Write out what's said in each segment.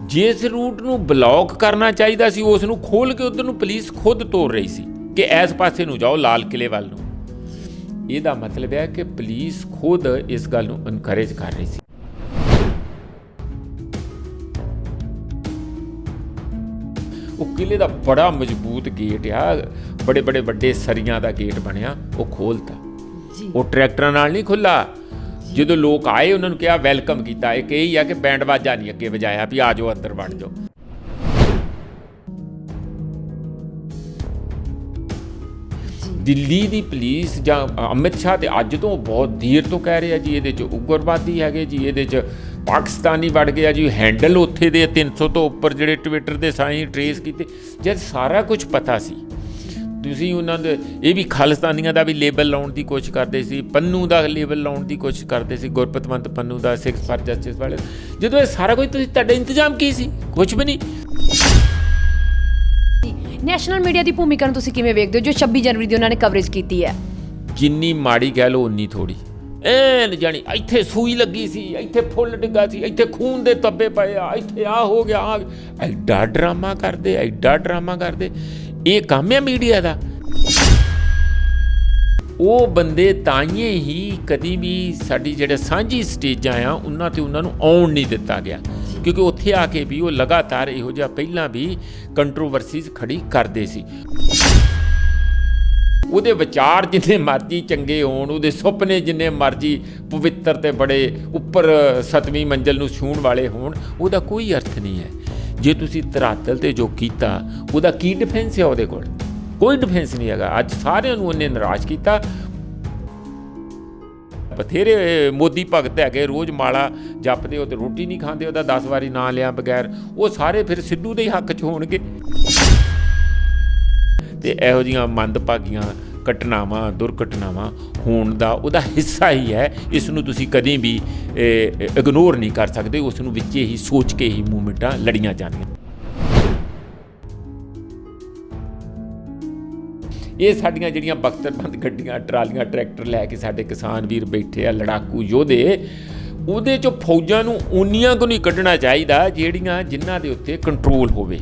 ਜਿਸ ਰੂਟ ਨੂੰ ਬਲੌਕ ਕਰਨਾ ਚਾਹੀਦਾ ਸੀ ਉਸ ਨੂੰ ਖੋਲ੍ਹ ਕੇ ਉੱਧਰ ਨੂੰ ਪੁਲਿਸ ਖੁਦ ਤੋਰ ਰਹੀ ਸੀ ਕਿ ਇਸ ਪਾਸੇ ਨੂੰ ਜਾਓ ਲਾਲ ਕਿਲੇ ਵੱਲ ਨੂੰ। ਇਹਦਾ ਮਤਲਬ ਹੈ ਕਿ ਪੁਲਿਸ ਖੁਦ ਇਸ ਗੱਲ ਨੂੰ ਇਨਕਰੇਜ ਕਰ ਰਹੀ ਸੀ। ਉਹ ਕਿਲੇ ਦਾ ਬੜਾ ਮਜ਼ਬੂਤ ਗੇਟ ਆ, ਬੜੇ ਬੜੇ ਵੱਡੇ ਸਰੀਆਂ ਦਾ ਗੇਟ ਬਣਿਆ, ਉਹ ਖੋਲ੍ਹਤਾ। ਉਹ ਟਰੈਕਟਰਾਂ ਨਾਲ ਨਹੀਂ ਖੁੱਲ੍ਹਾ। ਜਦੋਂ ਲੋਕ ਆਏ ਉਹਨਾਂ ਨੂੰ ਕਿਹਾ, ਵੈਲਕਮ ਕੀਤਾ। ਇੱਕ ਇਹ ਹੀ ਆ ਕਿ ਬੈਂਡ ਬਾਜਾ ਨਹੀਂ ਅੱਗੇ ਵਜਾਇਆ ਵੀ ਆ ਜਾਓ ਅੰਦਰ ਬਣ ਜਾਓ। ਦਿੱਲੀ ਦੀ ਪੁਲਿਸ ਜਾਂ ਅਮਿਤ ਸ਼ਾਹ ਤੇ ਅੱਜ ਤੋਂ ਬਹੁਤ ਦੇਰ ਤੋਂ ਕਹਿ ਰਹੇ ਆ ਜੀ ਇਹਦੇ 'ਚ ਉਗਰਵਾਦੀ ਹੈਗੇ ਜੀ, ਇਹਦੇ 'ਚ ਪਾਕਿਸਤਾਨੀ ਵੜ ਗਿਆ ਜੀ। ਹੈਂਡਲ ਉੱਥੇ ਦੇ 300 ਤੋਂ ਉੱਪਰ ਜਿਹੜੇ ਟਵਿੱਟਰ ਦੇ ਸਾਈਂ ਟਰੇਸ ਕੀਤੇ। ਜਦ ਸਾਰਾ ਕੁਝ ਪਤਾ ਸੀ, ਤੁਸੀਂ ਉਹਨਾਂ ਦੇ ਇਹ ਵੀ ਖਾਲਿਸਤਾਨੀਆਂ ਦਾ ਵੀ ਲੇਬਲ ਲਾਉਣ ਦੀ ਕੋਸ਼ਿਸ਼ ਕਰਦੇ ਸੀ, ਪੰਨੂ ਦਾ ਲੇਬਲ ਲਾਉਣ ਦੀ ਕੋਸ਼ਿਸ਼ ਕਰਦੇ ਸੀ, ਗੁਰਪਤਵੰਤ ਪੰਨੂ ਦਾ, ਸਿੱਖਸ ਫਾਰ ਜਸਟਿਸ ਵਾਲੇ। ਜਦੋਂ ਇਹ ਸਾਰਾ ਕੁਝ ਤੁਸੀਂ, ਤੁਹਾਡਾ ਇੰਤਜ਼ਾਮ ਕੀ ਸੀ? ਕੁਝ ਵੀ ਨਹੀਂ। ਨੈਸ਼ਨਲ ਮੀਡੀਆ ਦੀ ਭੂਮਿਕਾ ਨੂੰ ਤੁਸੀਂ ਕਿਵੇਂ ਵੇਖਦੇ ਹੋ ਜੋ 26 ਜਨਵਰੀ ਦੀ ਉਹਨਾਂ ਨੇ ਕਵਰੇਜ ਕੀਤੀ ਹੈ? ਜਿੰਨੀ ਮਾੜੀ ਕਹਿ ਲਓ ਉਨੀ ਥੋੜ੍ਹੀ। ਐਨ ਜਾਣੀ ਇੱਥੇ ਸੂਈ ਲੱਗੀ ਸੀ, ਇੱਥੇ ਫੁੱਲ ਡਿੱਗਾ ਸੀ, ਇੱਥੇ ਖੂਨ ਦੇ ਧੱਬੇ ਪਏ ਆ, ਇੱਥੇ ਆ ਹੋ ਗਿਆ, ਆ ਐਡਾ ਡਰਾਮਾ ਕਰਦੇ, ਐਡਾ ਡਰਾਮਾ ਕਰਦੇ। ਇਹ ਕੰਮ ਹੈ ਮੀਡੀਆ ਦਾ। ਉਹ ਬੰਦੇ ਤਾਈਏ ਹੀ ਕਦੀ ਵੀ ਸਾਡੀ ਜਿਹੜੇ ਸਾਂਝੀ ਸਟੇਜਾਂ ਆ ਉਹਨਾਂ 'ਤੇ ਉਹਨਾਂ ਨੂੰ ਆਉਣ ਨਹੀਂ ਦਿੱਤਾ ਗਿਆ, ਕਿਉਂਕਿ ਉੱਥੇ ਆ ਕੇ ਵੀ ਉਹ ਲਗਾਤਾਰ ਇਹੋ ਜਿਹਾ ਪਹਿਲਾਂ ਵੀ ਕੰਟਰੋਵਰਸੀਜ਼ ਖੜੀ ਕਰਦੇ ਸੀ। ਉਹਦੇ ਵਿਚਾਰ ਜਿੰਨੇ ਮਰਜ਼ੀ ਚੰਗੇ ਹੋਣ, ਉਹਦੇ ਸੁਪਨੇ ਜਿੰਨੇ ਮਰਜ਼ੀ ਪਵਿੱਤਰ ਤੇ ਬੜੇ ਉੱਪਰ 7ਵੀਂ ਮੰਜ਼ਿਲ ਨੂੰ ਛੂਹਣ ਵਾਲੇ ਹੋਣ, ਉਹਦਾ ਕੋਈ ਅਰਥ ਨਹੀਂ ਹੈ। ਜੇ ਤੁਸੀਂ ਧਰਾਤਲ 'ਤੇ ਜੋ ਕੀਤਾ ਉਹਦਾ ਕੀ ਡਿਫੈਂਸ ਹੈ? ਉਹਦੇ ਕੋਲ ਕੋਈ ਡਿਫੈਂਸ ਨਹੀਂ ਹੈਗਾ। ਅੱਜ ਸਾਰਿਆਂ ਨੂੰ ਉਹਨੇ ਨਿਰਾਸ਼ ਕੀਤਾ। ਬਥੇਰੇ ਮੋਦੀ ਭਗਤ ਹੈਗੇ, ਰੋਜ਼ ਮਾਲਾ ਜਪਦੇ, ਉਹ ਤੇ ਰੋਟੀ ਨਹੀਂ ਖਾਂਦੇ ਉਹਦਾ 10 ਵਾਰੀ ਨਾਂ ਲਿਆ ਬਗੈਰ। ਉਹ ਸਾਰੇ ਫਿਰ ਸਿੱਧੂ ਦੇ ਹੱਕ 'ਚ ਹੋਣਗੇ। ਤੇ ਇਹੋ ਜਿਹੀਆਂ ਮੰਦਭਾਗੀਆਂ ਘਟਨਾਵਾਂ, ਦੁਰਘਟਨਾਵਾਂ ਹੋਣ ਦਾ ਉਹਦਾ ਹਿੱਸਾ ਹੀ ਹੈ। ਇਸ ਨੂੰ ਤੁਸੀਂ ਕਦੇ ਵੀ ਇਗਨੋਰ ਨਹੀਂ ਕਰ ਸਕਦੇ। ਉਸ ਨੂੰ ਵਿੱਚੇ ਹੀ ਸੋਚ ਕੇ ਹੀ ਮੂਵਮੈਂਟਾਂ ਲੜੀਆਂ ਜਾਂਦੀਆਂ। ਇਹ ਸਾਡੀਆਂ ਜਿਹੜੀਆਂ ਬਖਤਰਬੰਦ ਗੱਡੀਆਂ, ਟਰਾਲੀਆਂ, ਟਰੈਕਟਰ ਲੈ ਕੇ ਸਾਡੇ ਕਿਸਾਨ ਵੀਰ ਬੈਠੇ ਆ, ਲੜਾਕੂ ਯੋਧੇ, ਉਹਦੇ 'ਚੋਂ ਫੌਜਾਂ ਨੂੰ ਓਨੀਆਂ ਕੁ ਨਹੀਂ ਕੱਢਣਾ ਚਾਹੀਦਾ ਜਿਨ੍ਹਾਂ ਦੇ ਉੱਤੇ ਕੰਟਰੋਲ ਹੋਵੇ।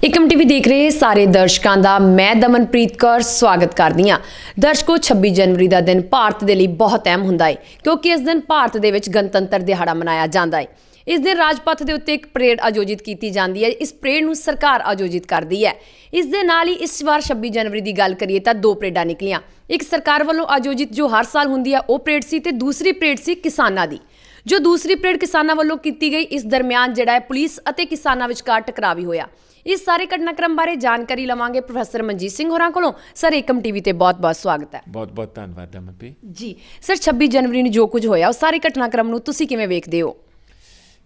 ਏਕਮ ਟੀਵੀ ਦੇਖ ਰਹੇ ਸਾਰੇ ਦਰਸ਼ਕਾਂ ਦਾ ਮੈਂ ਦਮਨਪ੍ਰੀਤ ਕੌਰ ਸਵਾਗਤ ਕਰਦੀ ਹਾਂ। ਦਰਸ਼ਕੋ, 26 ਜਨਵਰੀ ਦਾ ਦਿਨ ਭਾਰਤ ਦੇ ਲਈ ਬਹੁਤ ਅਹਿਮ ਹੁੰਦਾ ਹੈ, ਕਿਉਂਕਿ ਇਸ ਦਿਨ ਭਾਰਤ ਦੇ ਵਿੱਚ ਗਣਤੰਤਰ ਦਿਹਾੜਾ ਮਨਾਇਆ ਜਾਂਦਾ ਹੈ। ਇਸ ਦਿਨ ਰਾਜਪਥ ਦੇ ਉੱਤੇ ਇੱਕ ਪਰੇਡ ਆਯੋਜਿਤ ਕੀਤੀ ਜਾਂਦੀ ਹੈ। ਇਸ ਪਰੇਡ ਨੂੰ ਸਰਕਾਰ ਆਯੋਜਿਤ ਕਰਦੀ ਹੈ। ਇਸ ਦੇ ਨਾਲ ਹੀ ਇਸ ਵਾਰ 26 ਜਨਵਰੀ ਦੀ ਗੱਲ ਕਰੀਏ ਤਾਂ 2 ਪਰੇਡਾਂ ਨਿਕਲੀਆਂ। ਇੱਕ ਸਰਕਾਰ ਵੱਲੋਂ ਆਯੋਜਿਤ ਜੋ ਹਰ ਸਾਲ ਹੁੰਦੀ ਹੈ ਉਹ ਪਰੇਡ ਸੀ, ਤੇ ਦੂਸਰੀ ਪਰੇਡ ਸੀ ਕਿਸਾਨਾਂ ਦੀ। ਜੋ ਦੂਸਰੀ ਪਰੇਡ ਕਿਸਾਨਾਂ ਵੱਲੋਂ ਕੀਤੀ ਗਈ, ਇਸ ਦਰਮਿਆਨ ਜਿਹੜਾ ਹੈ ਪੁਲਿਸ ਅਤੇ ਕਿਸਾਨਾਂ ਵਿਚਕਾਰ ਟਕਰਾਅ ਵੀ ਹੋਇਆ। ਇਸ ਸਾਰੇ ਘਟਨਾਕ੍ਰਮ ਬਾਰੇ ਜਾਣਕਾਰੀ ਲਵਾਂਗੇ ਪ੍ਰੋਫੈਸਰ ਮਨਜੀਤ ਸਿੰਘ ਹੋਰਾਂ ਕੋਲੋਂ। ਸਰ, ਏਕਮ ਟੀਵੀ ਤੇ ਬਹੁਤ-ਬਹੁਤ ਸਵਾਗਤ ਹੈ। ਬਹੁਤ-ਬਹੁਤ ਧੰਨਵਾਦ ਅਮਨਪ੍ਰੀਤ ਜੀ। ਸਰ, 26 ਜਨਵਰੀ ਨੂੰ ਜੋ ਕੁਝ ਹੋਇਆ, ਉਸ ਸਾਰੇ ਘਟਨਾਕ੍ਰਮ ਨੂੰ ਤੁਸੀਂ ਕਿਵੇਂ ਵੇਖਦੇ ਹੋ?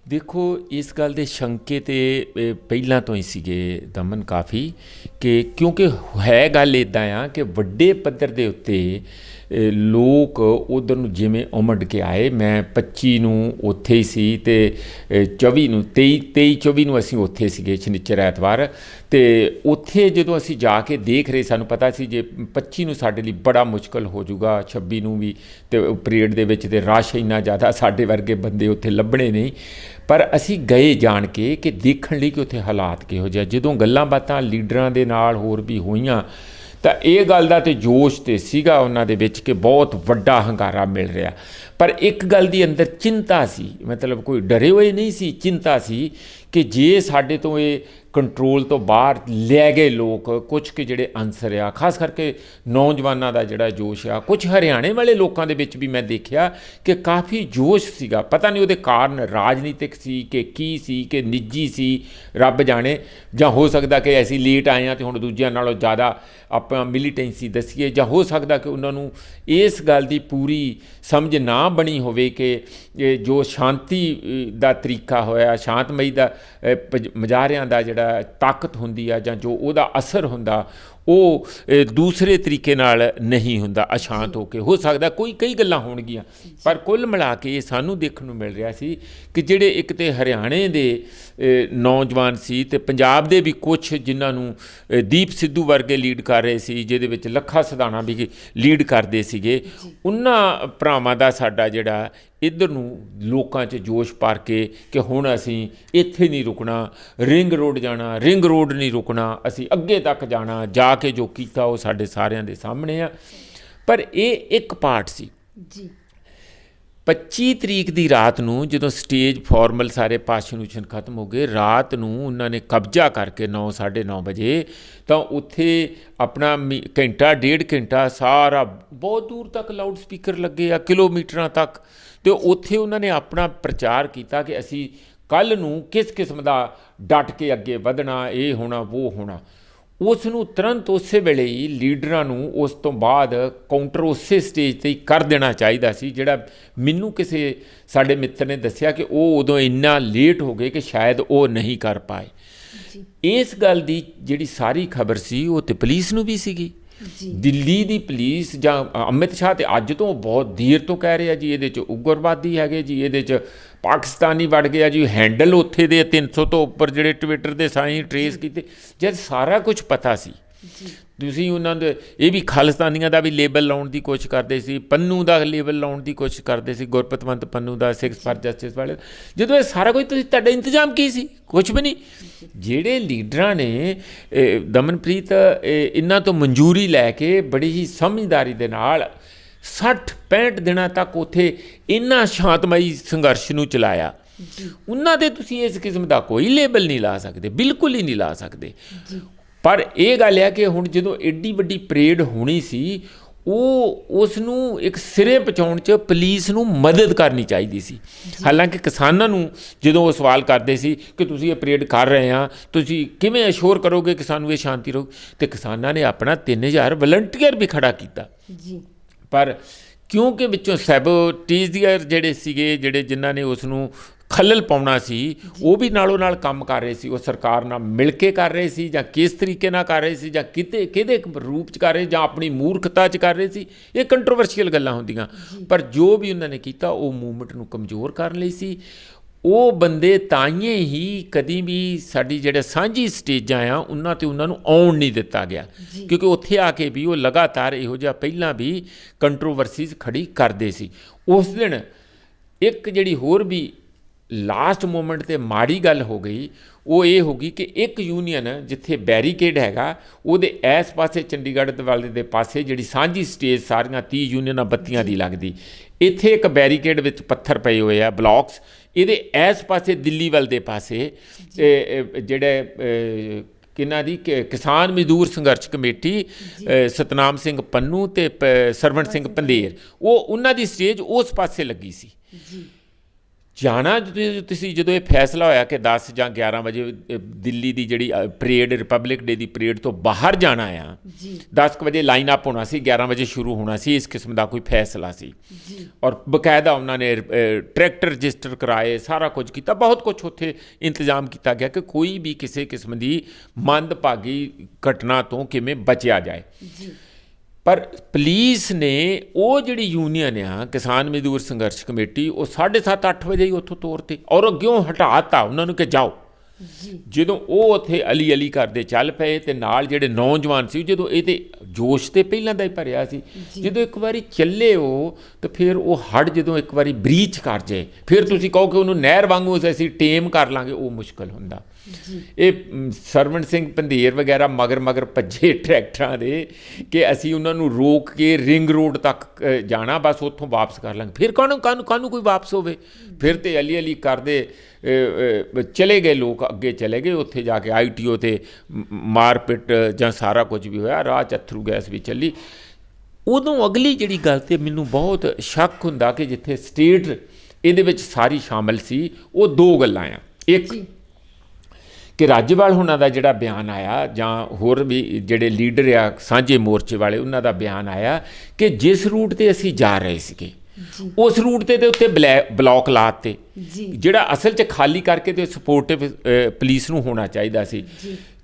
ਦੇਖੋ, ਇਸ ਗੱਲ ਦੇ ਸ਼ੰਕੇ ਤੇ ਪਹਿਲਾਂ ਤੋਂ ਹੀ ਸੀਗੇ ਦਮਨ ਕਾਫੀ, ਕਿ ਕਿਉਂਕਿ ਹੈ ਗੱਲ ਇੱਦਾਂ ਆ ਕਿ ਵੱਡੇ ਪੱਧਰ ਦੇ ਉੱਤੇ ਲੋਕ ਉੱਧਰ ਨੂੰ ਜਿਵੇਂ ਉਮੜ ਕੇ ਆਏ। ਮੈਂ 25 ਨੂੰ ਉੱਥੇ ਹੀ ਸੀ ਅਤੇ 24 ਨੂੰ 23-24 ਨੂੰ ਅਸੀਂ ਉੱਥੇ ਸੀਗੇ ਸ਼ਨੀਚਰ ਐਤਵਾਰ। ਅਤੇ ਉੱਥੇ ਜਦੋਂ ਅਸੀਂ ਜਾ ਕੇ ਦੇਖ ਰਹੇ, ਸਾਨੂੰ ਪਤਾ ਸੀ ਜੇ 25 ਨੂੰ ਸਾਡੇ ਲਈ ਬੜਾ ਮੁਸ਼ਕਲ ਹੋ ਜਾਊਗਾ, 26 ਨੂੰ ਵੀ, ਅਤੇ ਪਰੇਡ ਦੇ ਵਿੱਚ ਤੇ ਰਸ਼ ਇੰਨਾ ਜ਼ਿਆਦਾ, ਸਾਡੇ ਵਰਗੇ ਬੰਦੇ ਉੱਥੇ ਲੱਭਣੇ ਨਹੀਂ। ਪਰ ਅਸੀਂ ਗਏ ਜਾਣ ਕੇ ਕਿ ਦੇਖਣ ਲਈ ਕਿ ਉੱਥੇ ਹਾਲਾਤ ਕਿਹੋ ਜਿਹੇ। ਜਦੋਂ ਗੱਲਾਂ ਬਾਤਾਂ ਲੀਡਰਾਂ ਦੇ ਨਾਲ ਹੋਰ ਵੀ ਹੋਈਆਂ ਤਾਂ ਇਹ ਗੱਲ ਦਾ ਤੇ ਜੋਸ਼ ਤੇ ਸੀਗਾ ਉਹਨਾਂ ਦੇ ਵਿੱਚ ਕਿ ਬਹੁਤ ਵੱਡਾ ਹੰਗਾਰਾ ਮਿਲ ਰਿਹਾ। ਪਰ ਇੱਕ ਗੱਲ ਦੀ ਅੰਦਰ ਚਿੰਤਾ ਸੀ, ਮਤਲਬ ਕੋਈ ਡਰੇ ਹੋਏ ਨਹੀਂ ਸੀ, ਚਿੰਤਾ ਸੀ ਕਿ ਜੇ ਸਾਡੇ ਤੋਂ ਇਹ ਕੰਟਰੋਲ ਤੋਂ ਬਾਹਰ ਲੈ ਗਏ ਲੋਕ, ਕੁਝ ਕਿ ਜਿਹੜੇ ਅਨਸਰ ਆ, ਖਾਸ ਕਰਕੇ ਨੌਜਵਾਨਾਂ ਦਾ ਜਿਹੜਾ ਜੋਸ਼ ਆ, ਕੁਝ ਹਰਿਆਣੇ ਵਾਲੇ ਲੋਕਾਂ ਦੇ ਵਿੱਚ ਵੀ ਮੈਂ ਦੇਖਿਆ ਕਿ ਕਾਫੀ ਜੋਸ਼ ਸੀਗਾ। ਪਤਾ ਨਹੀਂ ਉਹਦੇ ਕਾਰਨ ਰਾਜਨੀਤਿਕ ਸੀ ਕਿ ਕੀ ਸੀ, ਕਿ ਨਿੱਜੀ ਸੀ, ਰੱਬ ਜਾਣੇ। ਜਾਂ ਹੋ ਸਕਦਾ ਕਿ ਅਸੀਂ ਲੇਟ ਆਏ ਹਾਂ ਅਤੇ ਹੁਣ ਦੂਜਿਆਂ ਨਾਲੋਂ ਜ਼ਿਆਦਾ ਆਪਾਂ ਮਿਲੀਟੈਂਸੀ ਦੱਸੀਏ, ਜਾਂ ਹੋ ਸਕਦਾ ਕਿ ਉਹਨਾਂ ਨੂੰ ਇਸ ਗੱਲ ਦੀ ਪੂਰੀ ਸਮਝ ਨਾ ਬਣੀ ਹੋਵੇ ਕਿ ਜੋ ਸ਼ਾਂਤੀ ਦਾ ਤਰੀਕਾ ਹੋਇਆ, ਸ਼ਾਂਤਮਈ ਦਾ ਮੁਜ਼ਾਹਰਿਆਂ ਦਾ ਜਿਹੜਾ ਤਾਕਤ ਹੁੰਦੀ ਆ, ਜਾਂ ਜੋ ਉਹਦਾ ਅਸਰ ਹੁੰਦਾ, ਉਹ ਦੂਸਰੇ ਤਰੀਕੇ ਨਾਲ ਨਹੀਂ ਹੁੰਦਾ, ਅਸ਼ਾਂਤ ਹੋ ਸਕਦਾ ਕੋਈ ਕਈ ਗੱਲਾਂ ਹੋਣਗੀਆਂ, ਪਰ ਕੁੱਲ ਮਿਲਾ ਕੇ ਇਹ ਸਾਨੂੰ ਦੇਖਣ ਨੂੰ ਮਿਲ ਰਿਹਾ ਸੀ ਕਿ ਜਿਹੜੇ ਇੱਕ ਤਾਂ ਹਰਿਆਣੇ ਦੇ ਨੌਜਵਾਨ ਸੀ ਅਤੇ ਪੰਜਾਬ ਦੇ ਵੀ ਕੁਛ ਜਿਨ੍ਹਾਂ ਨੂੰ ਦੀਪ ਸਿੱਧੂ ਵਰਗੇ ਲੀਡ ਕਰ ਰਹੇ ਸੀ, ਜਿਹਦੇ ਵਿੱਚ ਲੱਖਾ ਸਿਧਾਣਾ ਵੀ ਲੀਡ ਕਰਦੇ ਸੀਗੇ, ਉਹਨਾਂ ਭਰਾਵਾਂ ਦਾ ਸਾਡਾ ਜਿਹੜਾ ਇੱਧਰ ਨੂੰ ਲੋਕਾਂ 'ਚ ਜੋਸ਼ ਭਰ ਕੇ ਕਿ ਹੁਣ ਅਸੀਂ ਇੱਥੇ ਨਹੀਂ ਰੁਕਣਾ, ਰਿੰਗ ਰੋਡ ਜਾਣਾ, ਰਿੰਗ ਰੋਡ ਨਹੀਂ ਰੁਕਣਾ, ਅਸੀਂ ਅੱਗੇ ਤੱਕ ਜਾਣਾ, ਜਾ ਕੇ ਜੋ ਕੀਤਾ ਉਹ ਸਾਡੇ ਸਾਰਿਆਂ ਦੇ ਸਾਹਮਣੇ ਆ। ਪਰ ਇਹ ਇੱਕ ਪਾਰਟ ਸੀ ਜੀ। 25 ਤਰੀਕ ਦੀ ਰਾਤ ਨੂੰ ਜਦੋਂ ਸਟੇਜ ਫਾਰਮਲ ਸਾਰੇ ਭਾਸ਼ਣ ਖਤਮ ਹੋ ਗਏ, ਰਾਤ ਨੂੰ ਉਹਨਾਂ ਨੇ ਕਬਜ਼ਾ ਕਰਕੇ 9 ਸਾਢੇ 9 ਵਜੇ ਤਾਂ ਉੱਥੇ ਆਪਣਾ ਘੰਟਾ ਡੇਢ ਘੰਟਾ ਸਾਰਾ ਬਹੁਤ ਦੂਰ ਤੱਕ ਲਾਊਡ ਸਪੀਕਰ ਲੱਗੇ ਆ, ਕਿਲੋਮੀਟਰਾਂ ਤੱਕ, ਅਤੇ ਉੱਥੇ ਉਹਨਾਂ ਨੇ ਆਪਣਾ ਪ੍ਰਚਾਰ ਕੀਤਾ ਕਿ ਅਸੀਂ ਕੱਲ੍ਹ ਨੂੰ ਕਿਸ ਕਿਸਮ ਦਾ ਡਟ ਕੇ ਅੱਗੇ ਵਧਣਾ, ਇਹ ਹੋਣਾ ਉਹ ਹੋਣਾ। ਉਸ ਨੂੰ ਤੁਰੰਤ ਉਸੇ ਵੇਲੇ ਹੀ ਲੀਡਰਾਂ ਨੂੰ ਉਸ ਤੋਂ ਬਾਅਦ ਕਾਊਂਟਰ ਉਸੇ ਸਟੇਜ 'ਤੇ ਹੀ ਕਰ ਦੇਣਾ ਚਾਹੀਦਾ ਸੀ, ਜਿਹੜਾ ਮੈਨੂੰ ਕਿਸੇ ਸਾਡੇ ਮਿੱਤਰ ਨੇ ਦੱਸਿਆ ਕਿ ਉਹ ਉਦੋਂ ਇੰਨਾ ਲੇਟ ਹੋ ਗਏ ਕਿ ਸ਼ਾਇਦ ਉਹ ਨਹੀਂ ਕਰ ਪਾਏ। ਇਸ ਗੱਲ ਦੀ ਜਿਹੜੀ ਸਾਰੀ ਖਬਰ ਸੀ ਉਹ ਤਾਂ ਪੁਲਿਸ ਨੂੰ ਵੀ ਸੀਗੀ। ਦਿੱਲੀ ਦੀ ਪੁਲਿਸ ਜਾਂ ਅਮਿਤ ਸ਼ਾਹ ਤੇ ਅੱਜ ਤੋਂ ਬਹੁਤ ਦੇਰ ਤੋਂ ਕਹਿ ਰਹੇ ਆ ਜੀ ਇਹਦੇ 'ਚ ਉਗਰਵਾਦੀ ਹੈਗੇ ਜੀ, ਇਹਦੇ 'ਚ ਪਾਕਿਸਤਾਨੀ ਵੜ ਗਿਆ ਜੀ, ਹੈਂਡਲ ਉੱਥੇ ਦੇ 300 ਤੋਂ ਉੱਪਰ ਜਿਹੜੇ ਟਵਿੱਟਰ ਦੇ ਸਾਈਂ ਟਰੇਸ ਕੀਤੇ, ਜਦ ਸਾਰਾ ਕੁਝ ਪਤਾ ਸੀ। ਤੁਸੀਂ ਉਹਨਾਂ ਦੇ ਇਹ ਵੀ ਖਾਲਿਸਤਾਨੀਆਂ ਦਾ ਵੀ ਲੇਬਲ ਲਾਉਣ ਦੀ ਕੋਸ਼ਿਸ਼ ਕਰਦੇ ਸੀ, ਪੰਨੂ ਦਾ ਲੇਬਲ ਲਾਉਣ ਦੀ ਕੋਸ਼ਿਸ਼ ਕਰਦੇ ਸੀ, ਗੁਰਪਤਵੰਤ ਪੰਨੂ ਦਾ, ਸਿੱਖਸ ਫਾਰ ਜਸਟਿਸ ਵਾਲੇ, ਜਦੋਂ ਇਹ ਸਾਰਾ ਕੁਝ ਤੁਸੀਂ ਤੁਹਾਡਾ ਇੰਤਜ਼ਾਮ ਕੀ ਸੀ? ਕੁਛ ਵੀ ਨਹੀਂ। ਜਿਹੜੇ ਲੀਡਰਾਂ ਨੇ ਦਮਨਪ੍ਰੀਤ ਇਹਨਾਂ ਤੋਂ ਮਨਜ਼ੂਰੀ ਲੈ ਕੇ ਬੜੀ ਹੀ ਸਮਝਦਾਰੀ ਦੇ ਨਾਲ 60-65 ਦਿਨਾਂ ਤੱਕ ਉੱਥੇ ਇੰਨਾ ਸ਼ਾਂਤਮਈ ਸੰਘਰਸ਼ ਨੂੰ ਚਲਾਇਆ, ਉਹਨਾਂ ਦੇ ਤੁਸੀਂ ਇਸ ਕਿਸਮ ਦਾ ਕੋਈ ਲੇਬਲ ਨਹੀਂ ਲਾ ਸਕਦੇ, ਬਿਲਕੁਲ ਹੀ ਨਹੀਂ ਲਾ ਸਕਦੇ। ਪਰ ਇਹ ਗੱਲ ਹੈ ਕਿ ਹੁਣ ਜਦੋਂ ਐਡੀ ਵੱਡੀ ਪਰੇਡ ਹੋਣੀ ਸੀ, ਉਹ ਉਸ ਨੂੰ ਇੱਕ ਸਿਰੇ ਪਹੁੰਚਾਉਣ 'ਚ ਪੁਲਿਸ ਨੂੰ ਮਦਦ ਕਰਨੀ ਚਾਹੀਦੀ ਸੀ। ਹਾਲਾਂਕਿ ਕਿਸਾਨਾਂ ਨੂੰ ਜਦੋਂ ਉਹ ਸਵਾਲ ਕਰਦੇ ਸੀ ਕਿ ਤੁਸੀਂ ਇਹ ਪਰੇਡ ਕਰ ਰਹੇ ਆ, ਤੁਸੀਂ ਕਿਵੇਂ ਅਸ਼ੋਰ ਕਰੋਗੇ ਕਿ ਸਾਨੂੰ ਇਹ ਸ਼ਾਂਤੀ ਰਹੂ, ਅਤੇ ਕਿਸਾਨਾਂ ਨੇ ਆਪਣਾ 3000 ਵਲੰਟੀਅਰ ਵੀ ਖੜਾ ਕੀਤਾ ਜੀ। ਪਰ ਕਿਉਂਕਿ ਵਿੱਚੋਂ ਸੈਬੋਟੇਜੀਅਰ ਜਿਹੜੇ ਸੀਗੇ, ਜਿਹੜੇ ਜਿਨ੍ਹਾਂ ਨੇ ਉਸ ਨੂੰ ਖੱਲਲ ਪਾਉਣਾ ਸੀ, ਉਹ ਵੀ ਨਾਲੋਂ ਨਾਲ ਕੰਮ ਕਰ ਰਹੇ ਸੀ, ਉਹ ਸਰਕਾਰ ਨਾਲ ਮਿਲ ਕੇ ਕਰ ਰਹੇ ਸੀ ਜਾਂ ਕਿਸ ਤਰੀਕੇ ਨਾਲ ਕਰ ਰਹੇ ਸੀ, ਜਾਂ ਕਿਹਦੇ ਰੂਪ 'ਚ ਕਰ ਰਹੇ, ਜਾਂ ਆਪਣੀ ਮੂਰਖਤਾ 'ਚ ਕਰ ਰਹੇ ਸੀ। ਇਹ ਕੰਟਰੋਵਰਸ਼ੀਅਲ ਗੱਲਾਂ ਹੁੰਦੀਆਂ, ਪਰ ਜੋ ਵੀ ਉਹਨਾਂ ਨੇ ਕੀਤਾ ਉਹ ਮੂਵਮੈਂਟ ਨੂੰ ਕਮਜ਼ੋਰ ਕਰਨ ਲਈ ਸੀ। ਉਹ ਬੰਦੇ ਤਾਈਏ ਹੀ ਕਦੀ ਵੀ ਸਾਡੀ ਜਿਹੜੇ ਸਾਂਝੀ ਸਟੇਜਾਂ ਆ ਉਹਨਾਂ 'ਤੇ ਉਹਨਾਂ ਨੂੰ ਆਉਣ ਨਹੀਂ ਦਿੱਤਾ ਗਿਆ, ਕਿਉਂਕਿ ਉੱਥੇ ਆ ਕੇ ਵੀ ਉਹ ਲਗਾਤਾਰ ਇਹੋ ਜਿਹਾ ਪਹਿਲਾਂ ਵੀ ਕੰਟਰੋਵਰਸੀਜ਼ ਖੜੀ ਕਰਦੇ ਸੀ। ਉਸ ਦਿਨ ਇੱਕ ਜਿਹੜੀ ਹੋਰ ਵੀ ਲਾਸਟ ਮੂਮੈਂਟ 'ਤੇ ਮਾੜੀ ਗੱਲ ਹੋ ਗਈ, ਉਹ ਇਹ ਹੋ ਗਈ ਕਿ ਇੱਕ ਯੂਨੀਅਨ ਜਿੱਥੇ ਬੈਰੀਕੇਡ ਹੈਗਾ, ਉਹਦੇ ਇਸ ਪਾਸੇ ਚੰਡੀਗੜ੍ਹ ਵਾਲੇ ਦੇ ਪਾਸੇ ਜਿਹੜੀ ਸਾਂਝੀ ਸਟੇਜ ਸਾਰੀਆਂ 30 ਯੂਨੀਅਨਾਂ ਬੱਤੀਆਂ ਦੀ ਲੱਗਦੀ, ਇੱਥੇ ਇੱਕ ਬੈਰੀਕੇਡ ਵਿੱਚ ਪੱਥਰ ਪਏ ਹੋਏ ਆ, ਬਲੌਕਸ, ਇਹਦੇ ਇਸ ਪਾਸੇ ਦਿੱਲੀ ਵੱਲ ਦੇ ਪਾਸੇ ਜਿਹੜੇ ਕਿਹਨਾਂ ਦੀ ਕਿਸਾਨ ਮਜ਼ਦੂਰ ਸੰਘਰਸ਼ ਕਮੇਟੀ, ਸਤਨਾਮ ਸਿੰਘ ਪੰਨੂ ਅਤੇ ਸਰਵਣ ਸਿੰਘ ਪੰਧੇਰ, ਉਹ ਉਹਨਾਂ ਦੀ ਸਟੇਜ ਉਸ ਪਾਸੇ ਲੱਗੀ ਸੀ। ਜਾਣਾ ਤੁਸੀਂ ਜਦੋਂ ਇਹ ਫੈਸਲਾ ਹੋਇਆ ਕਿ 10 ਜਾਂ 11 ਵਜੇ ਦਿੱਲੀ ਦੀ ਜਿਹੜੀ ਪਰੇਡ, ਰਿਪਬਲਿਕ ਡੇ ਦੀ ਪਰੇਡ ਤੋਂ ਬਾਹਰ ਜਾਣਾ ਆ, 10 ਵਜੇ ਲਾਈਨ ਅਪ ਹੋਣਾ ਸੀ, 11 ਵਜੇ ਸ਼ੁਰੂ ਹੋਣਾ ਸੀ, ਇਸ ਕਿਸਮ ਦਾ ਕੋਈ ਫੈਸਲਾ ਸੀ। ਔਰ ਬਕਾਇਦਾ ਉਹਨਾਂ ਨੇ ਟਰੈਕਟਰ ਰਜਿਸਟਰ ਕਰਾਏ, ਸਾਰਾ ਕੁਝ ਕੀਤਾ, ਬਹੁਤ ਕੁਝ ਉੱਥੇ ਇੰਤਜ਼ਾਮ ਕੀਤਾ ਗਿਆ ਕਿ ਕੋਈ ਵੀ ਕਿਸੇ ਕਿਸਮ ਦੀ ਮੰਦਭਾਗੀ ਘਟਨਾ ਤੋਂ ਕਿਵੇਂ ਬਚਿਆ ਜਾਏ। ਪਰ ਪੁਲਿਸ ਨੇ ਉਹ ਜਿਹੜੀ ਯੂਨੀਅਨ ਆ ਕਿਸਾਨ ਮਜ਼ਦੂਰ ਸੰਘਰਸ਼ ਕਮੇਟੀ, ਉਹ 7:30-8 ਵਜੇ ਹੀ ਉੱਥੋਂ ਤੋਰਤੇ ਔਰ ਅੱਗਿਓਂ ਹਟਾਤਾ ਉਹਨਾਂ ਨੂੰ ਕਿ ਜਾਓ। ਜਦੋਂ ਉਹ ਉੱਥੇ ਅਲੀ ਅਲੀ ਕਰਦੇ ਚੱਲ ਪਏ, ਅਤੇ ਨਾਲ ਜਿਹੜੇ ਨੌਜਵਾਨ ਸੀ, ਜਦੋਂ ਇਹ ਤਾਂ ਜੋਸ਼ ਤੇ ਪਹਿਲਾਂ ਦਾ ਹੀ ਭਰਿਆ ਸੀ, ਜਦੋਂ ਇੱਕ ਵਾਰੀ ਚੱਲੇ ਉਹ, ਤਾਂ ਫਿਰ ਉਹ ਹੜ ਜਦੋਂ ਇੱਕ ਵਾਰੀ ਬਰੀਚ ਕਰ ਜਾਏ, ਫਿਰ ਤੁਸੀਂ ਕਹੋ ਕਿ ਉਹਨੂੰ ਨਹਿਰ ਵਾਂਗੂ ਅਸੀਂ ਟੇਮ ਕਰ ਲਾਂਗੇ, ਉਹ ਮੁਸ਼ਕਿਲ ਹੁੰਦਾ। ਇਹ ਸਰਵਣ ਸਿੰਘ ਪੰਧੇਰ ਵਗੈਰਾ ਮਗਰ ਭੱਜੇ ਟਰੈਕਟਰਾਂ ਦੇ ਕਿ ਅਸੀਂ ਉਹਨਾਂ ਨੂੰ ਰੋਕ ਕੇ ਰਿੰਗ ਰੋਡ ਤੱਕ ਜਾਣਾ, ਬਸ ਉੱਥੋਂ ਵਾਪਸ ਕਰ ਲਾਂਗੇ। ਫਿਰ ਕਾਹਨੂੰ ਕੋਈ ਵਾਪਸ ਹੋਵੇ? ਫਿਰ ਤੇ ਅਲੀ ਅਲੀ ਕਰਦੇ ਚਲੇ ਗਏ ਲੋਕ, ਅੱਗੇ ਚਲੇ ਗਏ। ਉੱਥੇ ਜਾ ਕੇ ITO 'ਤੇ ਮਾਰਪਿੱਟ ਜਾਂ ਸਾਰਾ ਕੁਝ ਵੀ ਹੋਇਆ, ਰਾਹ 'ਚ ਅਥਰੂ ਗੈਸ ਵੀ ਚੱਲੀ। ਉਦੋਂ ਅਗਲੀ ਜਿਹੜੀ ਗੱਲ 'ਤੇ ਮੈਨੂੰ ਬਹੁਤ ਸ਼ੱਕ ਹੁੰਦਾ ਕਿ ਜਿੱਥੇ ਸਟੇਟ ਇਹਦੇ ਵਿੱਚ ਸਾਰੀ ਸ਼ਾਮਲ ਸੀ, ਉਹ ਦੋ ਗੱਲਾਂ ਆ। ਇੱਕ ਕਿ ਰਾਜੇਵਾਲ ਹੁਣਾਂ ਦਾ ਜਿਹੜਾ ਬਿਆਨ ਆਇਆ, ਜਾਂ ਹੋਰ ਵੀ ਜਿਹੜੇ ਲੀਡਰ ਆ ਸਾਂਝੇ ਮੋਰਚੇ ਵਾਲੇ, ਉਹਨਾਂ ਦਾ ਬਿਆਨ ਆਇਆ ਕਿ ਜਿਸ ਰੂਟ 'ਤੇ ਅਸੀਂ ਜਾ ਰਹੇ ਸੀਗੇ ਉਸ ਰੂਟ ਦੇ ਉੱਤੇ ਬਲੌਕ ਲਾਤੇ ਜੀ ਜਿਹੜਾ ਅਸਲ 'ਚ ਖਾਲੀ ਕਰਕੇ ਤੇ ਸਪੋਰਟਿਵ ਪੁਲਿਸ ਨੂੰ ਹੋਣਾ ਚਾਹੀਦਾ ਸੀ।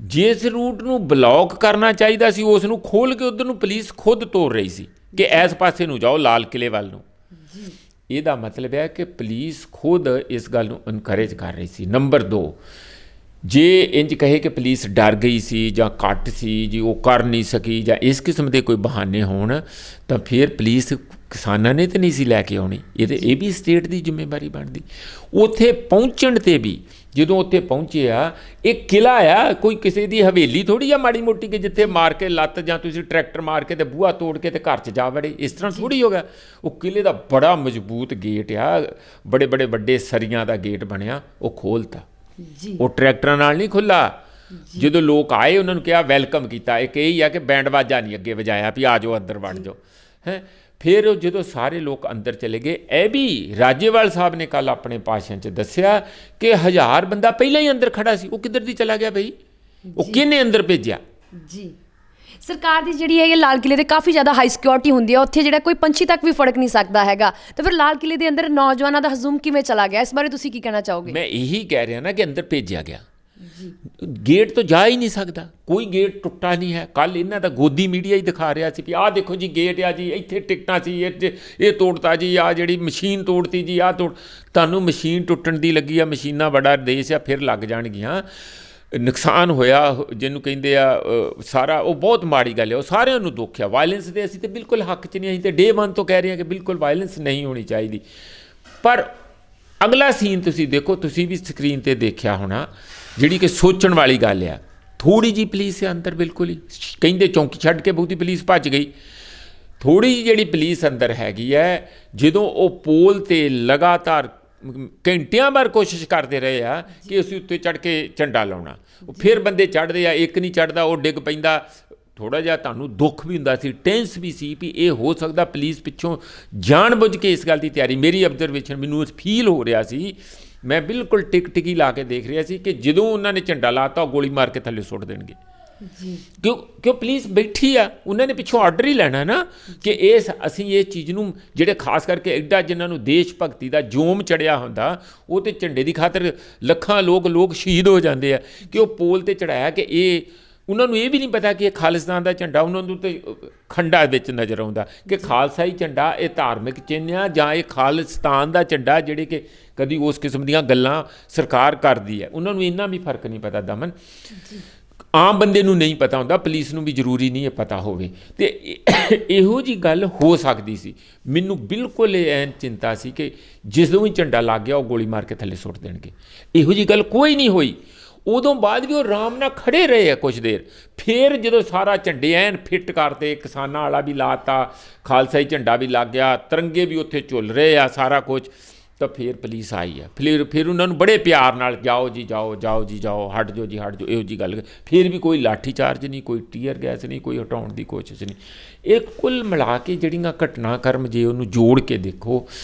ਜਿਸ ਰੂਟ ਨੂੰ ਬਲੌਕ ਕਰਨਾ ਚਾਹੀਦਾ ਸੀ ਉਸ ਨੂੰ ਖੋਲ੍ਹ ਕੇ ਉੱਧਰ ਨੂੰ ਪੁਲਿਸ ਖੁਦ ਤੋਰ ਰਹੀ ਸੀ ਕਿ ਇਸ ਪਾਸੇ ਨੂੰ ਜਾਓ ਲਾਲ ਕਿਲੇ ਵੱਲ ਨੂੰ। ਇਹਦਾ ਮਤਲਬ ਹੈ ਕਿ ਪੁਲਿਸ ਖੁਦ ਇਸ ਗੱਲ ਨੂੰ ਇਨਕਰੇਜ ਕਰ ਰਹੀ ਸੀ। ਨੰਬਰ 2, ਜੇ ਇੰਜ ਕਹੇ ਕਿ ਪੁਲਿਸ ਡਰ ਗਈ ਸੀ ਜਾਂ ਘੱਟ ਸੀ ਜੀ ਉਹ ਕਰ ਨਹੀਂ ਸਕੀ ਜਾਂ ਇਸ ਕਿਸਮ ਦੇ ਕੋਈ ਬਹਾਨੇ ਹੋਣ ਤਾਂ ਫਿਰ ਪੁਲਿਸ ਕਿਸਾਨਾਂ ਨੇ ਤਾਂ ਨਹੀਂ ਸੀ ਲੈ ਕੇ ਆਉਣੀ। ਇਹ ਵੀ ਸਟੇਟ ਦੀ ਜ਼ਿੰਮੇਵਾਰੀ ਬਣਦੀ। ਉੱਥੇ ਪਹੁੰਚਣ 'ਤੇ ਵੀ ਜਦੋਂ ਉੱਥੇ ਪਹੁੰਚੇ ਆ ਇਹ ਕਿਲਾ ਆ, ਕੋਈ ਕਿਸੇ ਦੀ ਹਵੇਲੀ ਥੋੜ੍ਹੀ ਆ ਮਾੜੀ ਮੋਟੀ ਕਿ ਜਿੱਥੇ ਮਾਰ ਕੇ ਲੱਤ ਜਾਂ ਤੁਸੀਂ ਟਰੈਕਟਰ ਮਾਰ ਕੇ ਤੇ ਬੂਹਾ ਤੋੜ ਕੇ ਤੇ ਘਰ 'ਚ ਜਾ ਵੜੇ, ਇਸ ਤਰ੍ਹਾਂ ਥੋੜ੍ਹੀ ਹੋ ਗਿਆ। ਉਹ ਕਿਲੇ ਦਾ ਬੜਾ ਮਜ਼ਬੂਤ ਗੇਟ ਆ, ਬੜੇ ਵੱਡੇ ਸਰੀਆਂ ਦਾ ਗੇਟ ਬਣਿਆ, ਉਹ ਖੋਲ੍ਹਤਾ। ਉਹ ਟਰੈਕਟਰਾਂ ਨਾਲ ਨਹੀਂ ਖੁੱਲ੍ਹਾ। ਜਦੋਂ ਲੋਕ ਆਏ ਉਹਨਾਂ ਨੂੰ ਕਿਹਾ, ਵੈਲਕਮ ਕੀਤਾ। ਇੱਕ ਇਹ ਹੀ ਆ ਕਿ ਬੈਂਡ ਬਾਜਾ ਨਹੀਂ ਅੱਗੇ ਵਜਾਇਆ ਵੀ ਆ ਜਾਓ ਅੰਦਰ ਵੜ ਜਾਓ ਹੈਂ। ਫਿਰ ਜਦੋਂ ਸਾਰੇ ਲੋਕ ਅੰਦਰ ਚਲੇ ਗਏ, ਇਹ ਵੀ ਰਾਜੇਵਾਲ ਸਾਹਿਬ ਨੇ ਕੱਲ੍ਹ ਆਪਣੇ ਭਾਸ਼ਣ 'ਚ ਦੱਸਿਆ ਕਿ 1000 ਬੰਦਾ ਪਹਿਲਾਂ ਹੀ ਅੰਦਰ ਖੜਾ ਸੀ। ਉਹ ਕਿੱਧਰ ਦੀ ਚਲਾ ਗਿਆ ਬਈ? ਉਹ ਕਿਹਨੇ ਅੰਦਰ ਭੇਜਿਆ? ਜੀ ਸਰਕਾਰ ਦੀ ਜਿਹੜੀ ਹੈ ਲਾਲ ਕਿਲੇ 'ਤੇ ਕਾਫੀ ਜ਼ਿਆਦਾ ਹਾਈ ਸਿਕਿਉਰਿਟੀ ਹੁੰਦੀ ਹੈ, ਉੱਥੇ ਜਿਹੜਾ ਕੋਈ ਪੰਛੀ ਤੱਕ ਵੀ ਫੜਕ ਨਹੀਂ ਸਕਦਾ ਹੈਗਾ। ਤਾਂ ਫਿਰ ਲਾਲ ਕਿਲੇ ਦੇ ਅੰਦਰ ਨੌਜਵਾਨਾਂ ਦਾ ਹਜੂਮ ਕਿਵੇਂ ਚਲਾ ਗਿਆ? ਇਸ ਬਾਰੇ ਤੁਸੀਂ ਕੀ ਕਹਿਣਾ ਚਾਹੋਗੇ? ਮੈਂ ਇਹੀ ਕਹਿ ਰਿਹਾ ਨਾ ਕਿ ਅੰਦਰ ਭੇਜਿਆ ਗਿਆ। ਗੇਟ ਤੋਂ ਜਾ ਹੀ ਨਹੀਂ ਸਕਦਾ, ਕੋਈ ਗੇਟ ਟੁੱਟਾ ਨਹੀਂ ਹੈ। ਕੱਲ੍ਹ ਇਹਨਾਂ ਦਾ ਗੋਦੀ ਮੀਡੀਆ ਹੀ ਦਿਖਾ ਰਿਹਾ ਸੀ ਵੀ ਆਹ ਦੇਖੋ ਜੀ ਗੇਟ ਆ ਜੀ, ਇੱਥੇ ਟਿਕਟਾਂ ਸੀ, ਇਹ ਤੋੜਤਾ ਜੀ, ਆਹ ਜਿਹੜੀ ਮਸ਼ੀਨ ਤੋੜਤੀ ਜੀ, ਆਹ ਤੁਹਾਨੂੰ ਮਸ਼ੀਨ ਟੁੱਟਣ ਦੀ ਲੱਗੀ ਆ। ਮਸ਼ੀਨਾਂ ਬੜਾ ਦੇਸ਼ ਆ, ਫਿਰ ਲੱਗ ਜਾਣਗੀਆਂ। ਨੁਕਸਾਨ ਹੋਇਆ ਜਿਹਨੂੰ ਕਹਿੰਦੇ ਆ ਸਾਰਾ, ਉਹ ਬਹੁਤ ਮਾੜੀ ਗੱਲ ਹੈ, ਉਹ ਸਾਰਿਆਂ ਨੂੰ ਦੁੱਖ ਆ। ਵਾਇਲੈਂਸ ਦੇ ਅਸੀਂ ਤਾਂ ਬਿਲਕੁਲ ਹੱਕ 'ਚ ਨਹੀਂ, ਅਸੀਂ ਤਾਂ ਡੇ 1 ਤੋਂ ਕਹਿ ਰਹੇ ਹਾਂ ਕਿ ਬਿਲਕੁਲ ਵਾਇਲੈਂਸ ਨਹੀਂ ਹੋਣੀ ਚਾਹੀਦੀ। ਪਰ ਅਗਲਾ ਸੀਨ ਤੁਸੀਂ ਦੇਖੋ, ਤੁਸੀਂ ਵੀ ਸਕਰੀਨ 'ਤੇ ਦੇਖਿਆ ਹੋਣਾ, ਜਿਹੜੀ ਕਿ ਸੋਚਣ ਵਾਲੀ ਗੱਲ ਆ। ਥੋੜ੍ਹੀ ਜਿਹੀ ਪੁਲਿਸ ਹੈ ਅੰਦਰ, ਬਿਲਕੁਲ ਹੀ ਕਹਿੰਦੇ ਚੌਂਕੀ ਛੱਡ ਕੇ ਬਹੁਤੀ ਪੁਲਿਸ ਭੱਜ ਗਈ। ਥੋੜ੍ਹੀ ਜਿਹੀ ਜਿਹੜੀ ਪੁਲਿਸ ਅੰਦਰ ਹੈਗੀ ਹੈ, ਜਦੋਂ ਉਹ ਪੋਲ 'ਤੇ ਲਗਾਤਾਰ ਘੰਟਿਆਂ ਬਾਅਦ ਕੋਸ਼ਿਸ਼ ਕਰਦੇ ਰਹੇ ਆ ਕਿ ਅਸੀਂ ਉੱਤੇ ਚੜ੍ਹ ਕੇ ਝੰਡਾ ਲਾਉਣਾ, ਉਹ ਫਿਰ ਬੰਦੇ ਚੜ੍ਹਦੇ ਆ, ਇੱਕ ਨਹੀਂ ਚੜ੍ਹਦਾ, ਉਹ ਡਿੱਗ ਪੈਂਦਾ। ਥੋੜ੍ਹਾ ਜਿਹਾ ਤੁਹਾਨੂੰ ਦੁੱਖ ਵੀ ਹੁੰਦਾ ਸੀ, ਟੈਂਸ ਵੀ ਸੀ ਵੀ ਇਹ ਹੋ ਸਕਦਾ ਪੁਲਿਸ ਪਿੱਛੋਂ ਜਾਣ ਬੁੱਝ ਕੇ ਇਸ ਗੱਲ ਦੀ ਤਿਆਰੀ। ਮੇਰੀ ਆਬਜ਼ਰਵੇਸ਼ਨ, ਮੈਨੂੰ ਫੀਲ ਹੋ ਰਿਹਾ ਸੀ, ਮੈਂ ਬਿਲਕੁਲ ਟਿਕੀ ਲਾ ਕੇ ਦੇਖ ਰਿਹਾ ਸੀ ਕਿ ਜਦੋਂ ਉਹਨਾਂ ਨੇ ਝੰਡਾ ਲਾਤਾ ਉਹ ਗੋਲੀ ਮਾਰ ਕੇ ਥੱਲੇ ਸੁੱਟ ਦੇਣਗੇ। ਕਿਉਂ ਪੁਲਿਸ ਬੈਠੀ ਆ, ਉਹਨਾਂ ਨੇ ਪਿੱਛੋਂ ਆਰਡਰ ਹੀ ਲੈਣਾ ਨਾ ਕਿ ਅਸੀਂ ਇਹ ਚੀਜ਼ ਨੂੰ, ਜਿਹੜੇ ਖਾਸ ਕਰਕੇ ਐਡਾ ਜਿਨ੍ਹਾਂ ਨੂੰ ਦੇਸ਼ ਭਗਤੀ ਦਾ ਜੋਮ ਚੜਿਆ ਹੁੰਦਾ, ਉਹ ਤੇ ਝੰਡੇ ਦੀ ਖਾਤਰ ਲੱਖਾਂ ਲੋਕ ਸ਼ਹੀਦ ਹੋ ਜਾਂਦੇ ਆ, ਕਿ ਉਹ ਪੋਲ 'ਤੇ ਚੜਾਇਆ ਕਿ ਇਹ ਉਹਨਾਂ ਨੂੰ ਇਹ ਵੀ ਨਹੀਂ ਪਤਾ ਕਿ ਇਹ ਖਾਲਿਸਤਾਨ ਦਾ ਝੰਡਾ। ਉਹਨਾਂ ਨੂੰ ਤੇ ਖੰਡਾ ਵਿੱਚ ਨਜ਼ਰ ਆਉਂਦਾ ਕਿ ਖਾਲਸਾਈ ਝੰਡਾ ਇਹ ਧਾਰਮਿਕ ਚਿੰਨ੍ਹ ਆ ਜਾਂ ਇਹ ਖਾਲਿਸਤਾਨ ਦਾ ਝੰਡਾ, ਜਿਹੜੇ ਕਿ ਕਦੀ ਉਸ ਕਿਸਮ ਦੀਆਂ ਗੱਲਾਂ ਸਰਕਾਰ ਕਰਦੀ ਹੈ। ਉਹਨਾਂ ਨੂੰ ਇੰਨਾ ਵੀ ਫਰਕ ਨਹੀਂ ਪਤਾ ਦਮਨ, ਆਮ ਬੰਦੇ ਨੂੰ ਨਹੀਂ ਪਤਾ ਹੁੰਦਾ, ਪੁਲਿਸ ਨੂੰ ਵੀ ਜ਼ਰੂਰੀ ਨਹੀਂ ਇਹ ਪਤਾ ਹੋਵੇ। ਅਤੇ ਇਹੋ ਜਿਹੀ ਗੱਲ ਹੋ ਸਕਦੀ ਸੀ। ਮੈਨੂੰ ਬਿਲਕੁਲ ਐਨ ਚਿੰਤਾ ਸੀ ਕਿ ਜਦੋਂ ਵੀ ਝੰਡਾ ਲੱਗ ਗਿਆ ਉਹ ਗੋਲੀ ਮਾਰ ਕੇ ਥੱਲੇ ਸੁੱਟ ਦੇਣਗੇ। ਇਹੋ ਜਿਹੀ ਗੱਲ ਕੋਈ ਨਹੀਂ ਹੋਈ। ਉਦੋਂ ਬਾਅਦ ਵੀ ਉਹ ਆਰਾਮ ਨਾਲ ਖੜ੍ਹੇ ਰਹੇ ਆ ਕੁਛ ਦੇਰ। ਫਿਰ ਜਦੋਂ ਸਾਰਾ ਝੰਡੇ ਐਨ ਫਿੱਟ ਕਰਤੇ, ਕਿਸਾਨਾਂ ਵਾਲਾ ਵੀ ਲਾਤਾ, ਖਾਲਸਾਈ ਝੰਡਾ ਵੀ ਲੱਗ ਗਿਆ, ਤਿਰੰਗੇ ਵੀ ਉੱਥੇ ਝੁੱਲ ਰਹੇ ਆ, ਸਾਰਾ ਕੁਝ, ਤਾਂ ਫਿਰ ਪੁਲਿਸ ਆਈ ਆ। ਫਿਰ ਉਹਨਾਂ ਨੂੰ ਬੜੇ ਪਿਆਰ ਨਾਲ ਜਾਓ ਜੀ ਜਾਓ, ਜਾਓ ਜੀ ਜਾਓ, ਹਟ ਜਾਓ ਜੀ ਹਟ ਜਾਓ, ਇਹੋ ਜਿਹੀ ਗੱਲ। ਫਿਰ ਵੀ ਕੋਈ ਲਾਠੀ ਚਾਰਜ ਨਹੀਂ, ਕੋਈ ਟੀਅਰ ਗੈਸ ਨਹੀਂ, ਕੋਈ ਹਟਾਉਣ ਦੀ ਕੋਸ਼ਿਸ਼ ਨਹੀਂ। ਇਹ ਕੁੱਲ ਮਿਲਾ ਕੇ ਜਿਹੜੀਆਂ ਘਟਨਾਕ੍ਰਮ ਜੇ ਉਹਨੂੰ ਜੋੜ ਕੇ ਦੇਖੋ,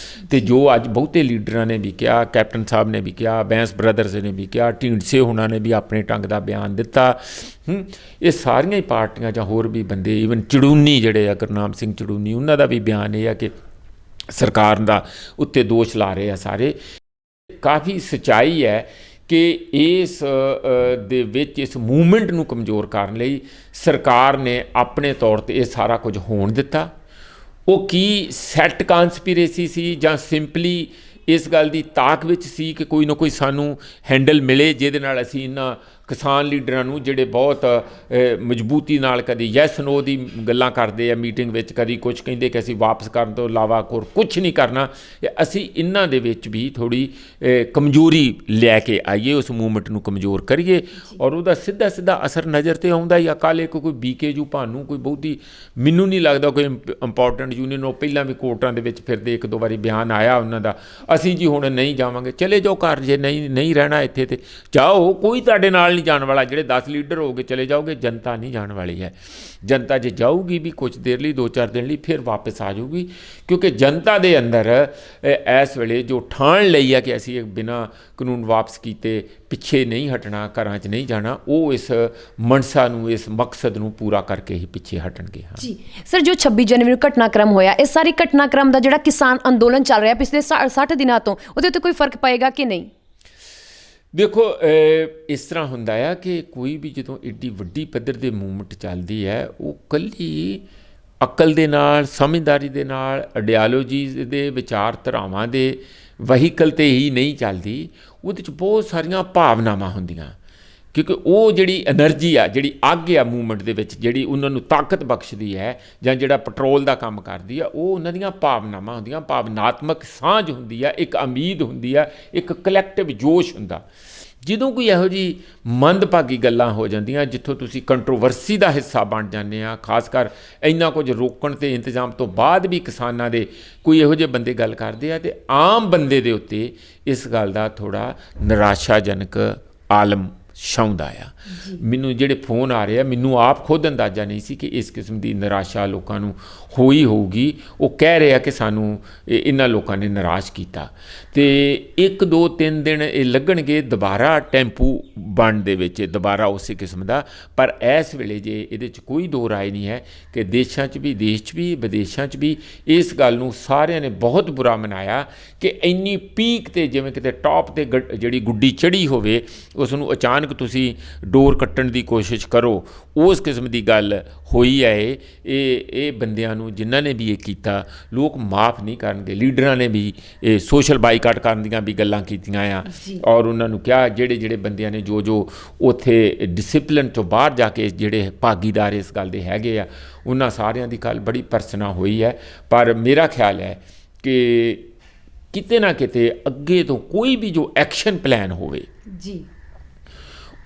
ਅਤੇ ਜੋ ਅੱਜ ਬਹੁਤੇ ਲੀਡਰਾਂ ਨੇ ਵੀ ਕਿਹਾ, ਕੈਪਟਨ ਸਾਹਿਬ ਨੇ ਵੀ ਕਿਹਾ, ਬੈਂਸ ਬ੍ਰਦਰਜ਼ ਨੇ ਵੀ ਕਿਹਾ, ਢੀਂਡਸੇ ਹੋਣਾ ਨੇ ਵੀ ਆਪਣੇ ਢੰਗ ਦਾ ਬਿਆਨ ਦਿੱਤਾ, ਇਹ ਸਾਰੀਆਂ ਹੀ ਪਾਰਟੀਆਂ ਜਾਂ ਹੋਰ ਵੀ ਬੰਦੇ, ਈਵਨ ਚੜੂਨੀ ਜਿਹੜੇ ਆ, ਗੁਰਨਾਮ ਸਿੰਘ ਚੜੂਨੀ, ਉਹਨਾਂ ਦਾ ਵੀ ਬਿਆਨ ਇਹ ਆ ਕਿ ਸਰਕਾਰ ਦਾ ਉੱਤੇ ਦੋਸ਼ ਲਾ ਰਹੇ ਆ ਸਾਰੇ। ਕਾਫੀ ਸੱਚਾਈ ਹੈ ਕਿ ਇਸ ਦੇ ਵਿੱਚ ਇਸ ਮੂਵਮੈਂਟ ਨੂੰ ਕਮਜ਼ੋਰ ਕਰਨ ਲਈ ਸਰਕਾਰ ਨੇ ਆਪਣੇ ਤੌਰ 'ਤੇ ਇਹ ਸਾਰਾ ਕੁਝ ਹੋਣ ਦਿੱਤਾ। ਉਹ ਕੀ ਸੈੱਟ ਕਾਨਸਪੀਰੇਸੀ ਸੀ ਜਾਂ ਸਿੰਪਲੀ ਇਸ ਗੱਲ ਦੀ ਤਾਕ ਵਿੱਚ ਸੀ ਕਿ ਕੋਈ ਨਾ ਕੋਈ ਸਾਨੂੰ ਹੈਂਡਲ ਮਿਲੇ ਜਿਹਦੇ ਨਾਲ ਅਸੀਂ ਇਹਨਾਂ ਕਿਸਾਨ ਲੀਡਰਾਂ ਨੂੰ, ਜਿਹੜੇ ਬਹੁਤ ਮਜ਼ਬੂਤੀ ਨਾਲ ਕਦੀ ਯੈਸ ਨੋ ਦੀ ਗੱਲਾਂ ਕਰਦੇ ਆ ਮੀਟਿੰਗ ਵਿੱਚ, ਕਦੀ ਕੁਝ ਕਹਿੰਦੇ ਕਿ ਅਸੀਂ ਵਾਪਸ ਕਰਨ ਤੋਂ ਇਲਾਵਾ ਕੁਛ ਨਹੀਂ ਕਰਨਾ, ਅਸੀਂ ਇਹਨਾਂ ਦੇ ਵਿੱਚ ਵੀ ਥੋੜ੍ਹੀ ਕਮਜ਼ੋਰੀ ਲੈ ਕੇ ਆਈਏ, ਉਸ ਮੂਵਮੈਂਟ ਨੂੰ ਕਮਜ਼ੋਰ ਕਰੀਏ। ਔਰ ਉਹਦਾ ਸਿੱਧਾ ਅਸਰ ਨਜ਼ਰ 'ਤੇ ਆਉਂਦਾ ਹੀ ਆ। ਕੱਲ੍ਹ ਇੱਕ ਕੋਈ BKU ਭਾਨੂੰ, ਕੋਈ ਬਹੁਤੀ ਮੈਨੂੰ ਨਹੀਂ ਲੱਗਦਾ ਕੋਈ ਇੰਪੋਰਟੈਂਟ ਯੂਨੀਅਨ, ਉਹ ਪਹਿਲਾਂ ਵੀ ਕੋਰਟਾਂ ਦੇ ਵਿੱਚ ਫਿਰਦੇ, ਇੱਕ ਦੋ ਵਾਰੀ ਬਿਆਨ ਆਇਆ ਉਹਨਾਂ ਦਾ, ਅਸੀਂ ਜੀ ਹੁਣ ਨਹੀਂ ਜਾਵਾਂਗੇ। ਚਲੇ ਜਾਓ ਘਰ, ਜੇ ਨਹੀਂ ਰਹਿਣਾ ਇੱਥੇ ਤੇ ਜਾਓ, ਕੋਈ ਤੁਹਾਡੇ ਨਾਲ नहीं जाने वाला, ਜਿਹੜੇ 10 ਲੀਡਰ ਹੋ ਕੇ ਚਲੇ ਜਾਓਗੇ, ਜਨਤਾ ਨਹੀਂ ਜਾਣ ਵਾਲੀ ਹੈ। ਜਨਤਾ ਜੇ ਜਾਊਗੀ ਵੀ ਕੁਝ ਦੇਰ ਲਈ 2-4 ਦਿਨ ਲਈ, ਫਿਰ ਵਾਪਸ ਆ ਜਾਊਗੀ, ਕਿਉਂਕਿ ਜਨਤਾ ਦੇ ਅੰਦਰ ਇਸ ਵੇਲੇ ਜੋ ਠਾਣ ਲਈ ਆ ਕਿ ਅਸੀਂ ਬਿਨਾਂ ਕਾਨੂੰਨ ਵਾਪਸ ਕੀਤੇ ਪਿੱਛੇ ਨਹੀਂ ਹਟਣਾ, ਘਰਾਂ 'ਚ ਨਹੀਂ ਜਾਣਾ, ਉਹ ਇਸ ਮਨਸਾ ਨੂੰ, ਇਸ ਮਕਸਦ ਨੂੰ ਪੂਰਾ ਕਰਕੇ ਹੀ ਪਿੱਛੇ ਹਟਣਗੇ। ਹਾਂ ਜੀ ਸਰ, ਜੋ 26 ਜਨਵਰੀ ਨੂੰ ਘਟਨਾਕ੍ਰਮ ਹੋਇਆ, ਇਸ ਸਾਰੀ ਘਟਨਾਕ੍ਰਮ ਦਾ ਜਿਹੜਾ ਕਿਸਾਨ ਅੰਦੋਲਨ ਚੱਲ ਰਿਹਾ ਪਿਛਲੇ 60 ਦਿਨਾਂ ਤੋਂ, ਉਹਦੇ ਉੱਤੇ ਕੋਈ ਫਰਕ ਪਏਗਾ ਕਿ ਨਹੀਂ? ਦੇਖੋ, ਇਸ ਤਰ੍ਹਾਂ ਹੁੰਦਾ ਆ ਕਿ ਕੋਈ ਵੀ ਜਦੋਂ ਏਡੀ ਵੱਡੀ ਪੱਧਰ ਦੇ ਮੂਵਮੈਂਟ ਚੱਲਦੀ ਹੈ, ਉਹ ਇਕੱਲੀ ਅਕਲ ਦੇ ਨਾਲ, ਸਮਝਦਾਰੀ ਦੇ ਨਾਲ, ਆਈਡੀਆਲੋਜੀਜ਼ ਦੇ ਵਿਚਾਰਧਾਰਾਵਾਂ ਦੇ ਵਹੀਕਲ 'ਤੇ ਹੀ ਨਹੀਂ ਚੱਲਦੀ। ਉਹਦੇ 'ਚ ਬਹੁਤ ਸਾਰੀਆਂ ਭਾਵਨਾਵਾਂ ਹੁੰਦੀਆਂ, ਕਿਉਂਕਿ ਉਹ ਜਿਹੜੀ ਐਨਰਜੀ ਆ, ਜਿਹੜੀ ਅੱਗ ਆ ਮੂਵਮੈਂਟ ਦੇ ਵਿੱਚ, ਜਿਹੜੀ ਉਹਨਾਂ ਨੂੰ ਤਾਕਤ ਬਖਸ਼ਦੀ ਹੈ ਜਾਂ ਜਿਹੜਾ ਪੈਟਰੋਲ ਦਾ ਕੰਮ ਕਰਦੀ ਆ, ਉਹ ਉਹਨਾਂ ਦੀਆਂ ਭਾਵਨਾਵਾਂ ਹੁੰਦੀਆਂ, ਭਾਵਨਾਤਮਕ ਸਾਂਝ ਹੁੰਦੀ ਆ, ਇੱਕ ਉਮੀਦ ਹੁੰਦੀ ਆ, ਇੱਕ ਕਲੈਕਟਿਵ ਜੋਸ਼ ਹੁੰਦਾ। ਜਦੋਂ ਕੋਈ ਇਹੋ ਜਿਹੀ ਮੰਦਭਾਗੀ ਗੱਲਾਂ ਹੋ ਜਾਂਦੀਆਂ, ਜਿੱਥੋਂ ਤੁਸੀਂ ਕੰਟਰੋਵਰਸੀ ਦਾ ਹਿੱਸਾ ਬਣ ਜਾਂਦੇ ਆ, ਖਾਸ ਕਰ ਇੰਨਾ ਕੁਝ ਰੋਕਣ ਤੇ ਇੰਤਜ਼ਾਮ ਤੋਂ ਬਾਅਦ ਵੀ ਕਿਸਾਨਾਂ ਦੇ ਕੋਈ ਇਹੋ ਜਿਹੇ ਬੰਦੇ ਗੱਲ ਕਰਦੇ ਆ, ਤੇ ਆਮ ਬੰਦੇ ਦੇ ਉੱਤੇ ਇਸ ਗੱਲ ਦਾ ਥੋੜ੍ਹਾ ਨਿਰਾਸ਼ਾਜਨਕ ਆਲਮ ਛਾਉਂਦਾ ਆ। ਮੈਨੂੰ ਜਿਹੜੇ ਫੋਨ ਆ ਰਹੇ ਆ, ਮੈਨੂੰ ਆਪ ਖੁਦ ਅੰਦਾਜ਼ਾ ਨਹੀਂ ਸੀ ਕਿ ਇਸ ਕਿਸਮ ਦੀ ਨਿਰਾਸ਼ਾ ਲੋਕਾਂ ਨੂੰ ਹੋਈ ਹੋਊਗੀ। ਉਹ ਕਹਿ ਰਹੇ ਆ ਕਿ ਸਾਨੂੰ ਇਹਨਾਂ ਲੋਕਾਂ ਨੇ ਨਿਰਾਸ਼ ਕੀਤਾ, ਤੇ 1-2-3 ਦਿਨ ਇਹ ਲੱਗਣਗੇ ਦੁਬਾਰਾ ਟੈਂਪੂ ਬਣਨ ਦੇ ਵਿੱਚ, ਦੁਬਾਰਾ ਉਸੇ ਕਿਸਮ ਦਾ। ਪਰ ਇਸ ਵੇਲੇ ਜੇ ਇਹਦੇ 'ਚ ਕੋਈ ਦੋ ਰਾਏ ਨਹੀਂ ਹੈ ਕਿ ਦੇਸ਼ਾਂ 'ਚ ਵੀ, ਦੇਸ਼ 'ਚ ਵੀ, ਵਿਦੇਸ਼ਾਂ 'ਚ ਵੀ ਇਸ ਗੱਲ ਨੂੰ ਸਾਰਿਆਂ ਨੇ ਬਹੁਤ ਬੁਰਾ ਮਨਾਇਆ ਕਿ ਇੰਨੀ ਪੀਕ 'ਤੇ, ਜਿਵੇਂ ਕਿਤੇ ਟੌਪ 'ਤੇ ਜਿਹੜੀ ਗੁੱਡੀ ਚੜ੍ਹੀ ਹੋਵੇ, ਉਸ ਨੂੰ ਅਚਾਨਕ ਤੁਸੀਂ ਡੋਰ ਕੱਟਣ ਦੀ ਕੋਸ਼ਿਸ਼ ਕਰੋ, ਉਸ ਕਿਸਮ ਦੀ ਗੱਲ ਹੋਈ ਹੈ। ਇਹ ਬੰਦਿਆਂ ਨੂੰ, ਜਿਨ੍ਹਾਂ ਨੇ ਵੀ ਇਹ ਕੀਤਾ, ਲੋਕ ਮਾਫ ਨਹੀਂ ਕਰਨਗੇ। ਲੀਡਰਾਂ ਨੇ ਵੀ ਇਹ ਸੋਸ਼ਲ ਬਾਈਕਾਟ ਕਰਨ ਦੀਆਂ ਵੀ ਗੱਲਾਂ ਕੀਤੀਆਂ ਆ, ਔਰ ਉਹਨਾਂ ਨੂੰ ਕਿਹਾ ਜਿਹੜੇ ਬੰਦਿਆਂ ਨੇ ਜੋ ਉੱਥੇ ਡਿਸਿਪਲਿਨ ਤੋਂ ਬਾਹਰ ਜਾ ਕੇ ਜਿਹੜੇ ਭਾਗੀਦਾਰ ਇਸ ਗੱਲ ਦੇ ਹੈਗੇ ਆ, ਉਹਨਾਂ ਸਾਰਿਆਂ ਦੀ ਕੱਲ੍ਹ ਬੜੀ ਭਰਤਸਨਾ ਹੋਈ ਹੈ। ਪਰ ਮੇਰਾ ਖਿਆਲ ਹੈ ਕਿ ਕਿਤੇ ਨਾ ਕਿਤੇ ਅੱਗੇ ਤੋਂ ਕੋਈ ਵੀ ਜੋ ਐਕਸ਼ਨ ਪਲਾਨ ਹੋਵੇ ਜੀ,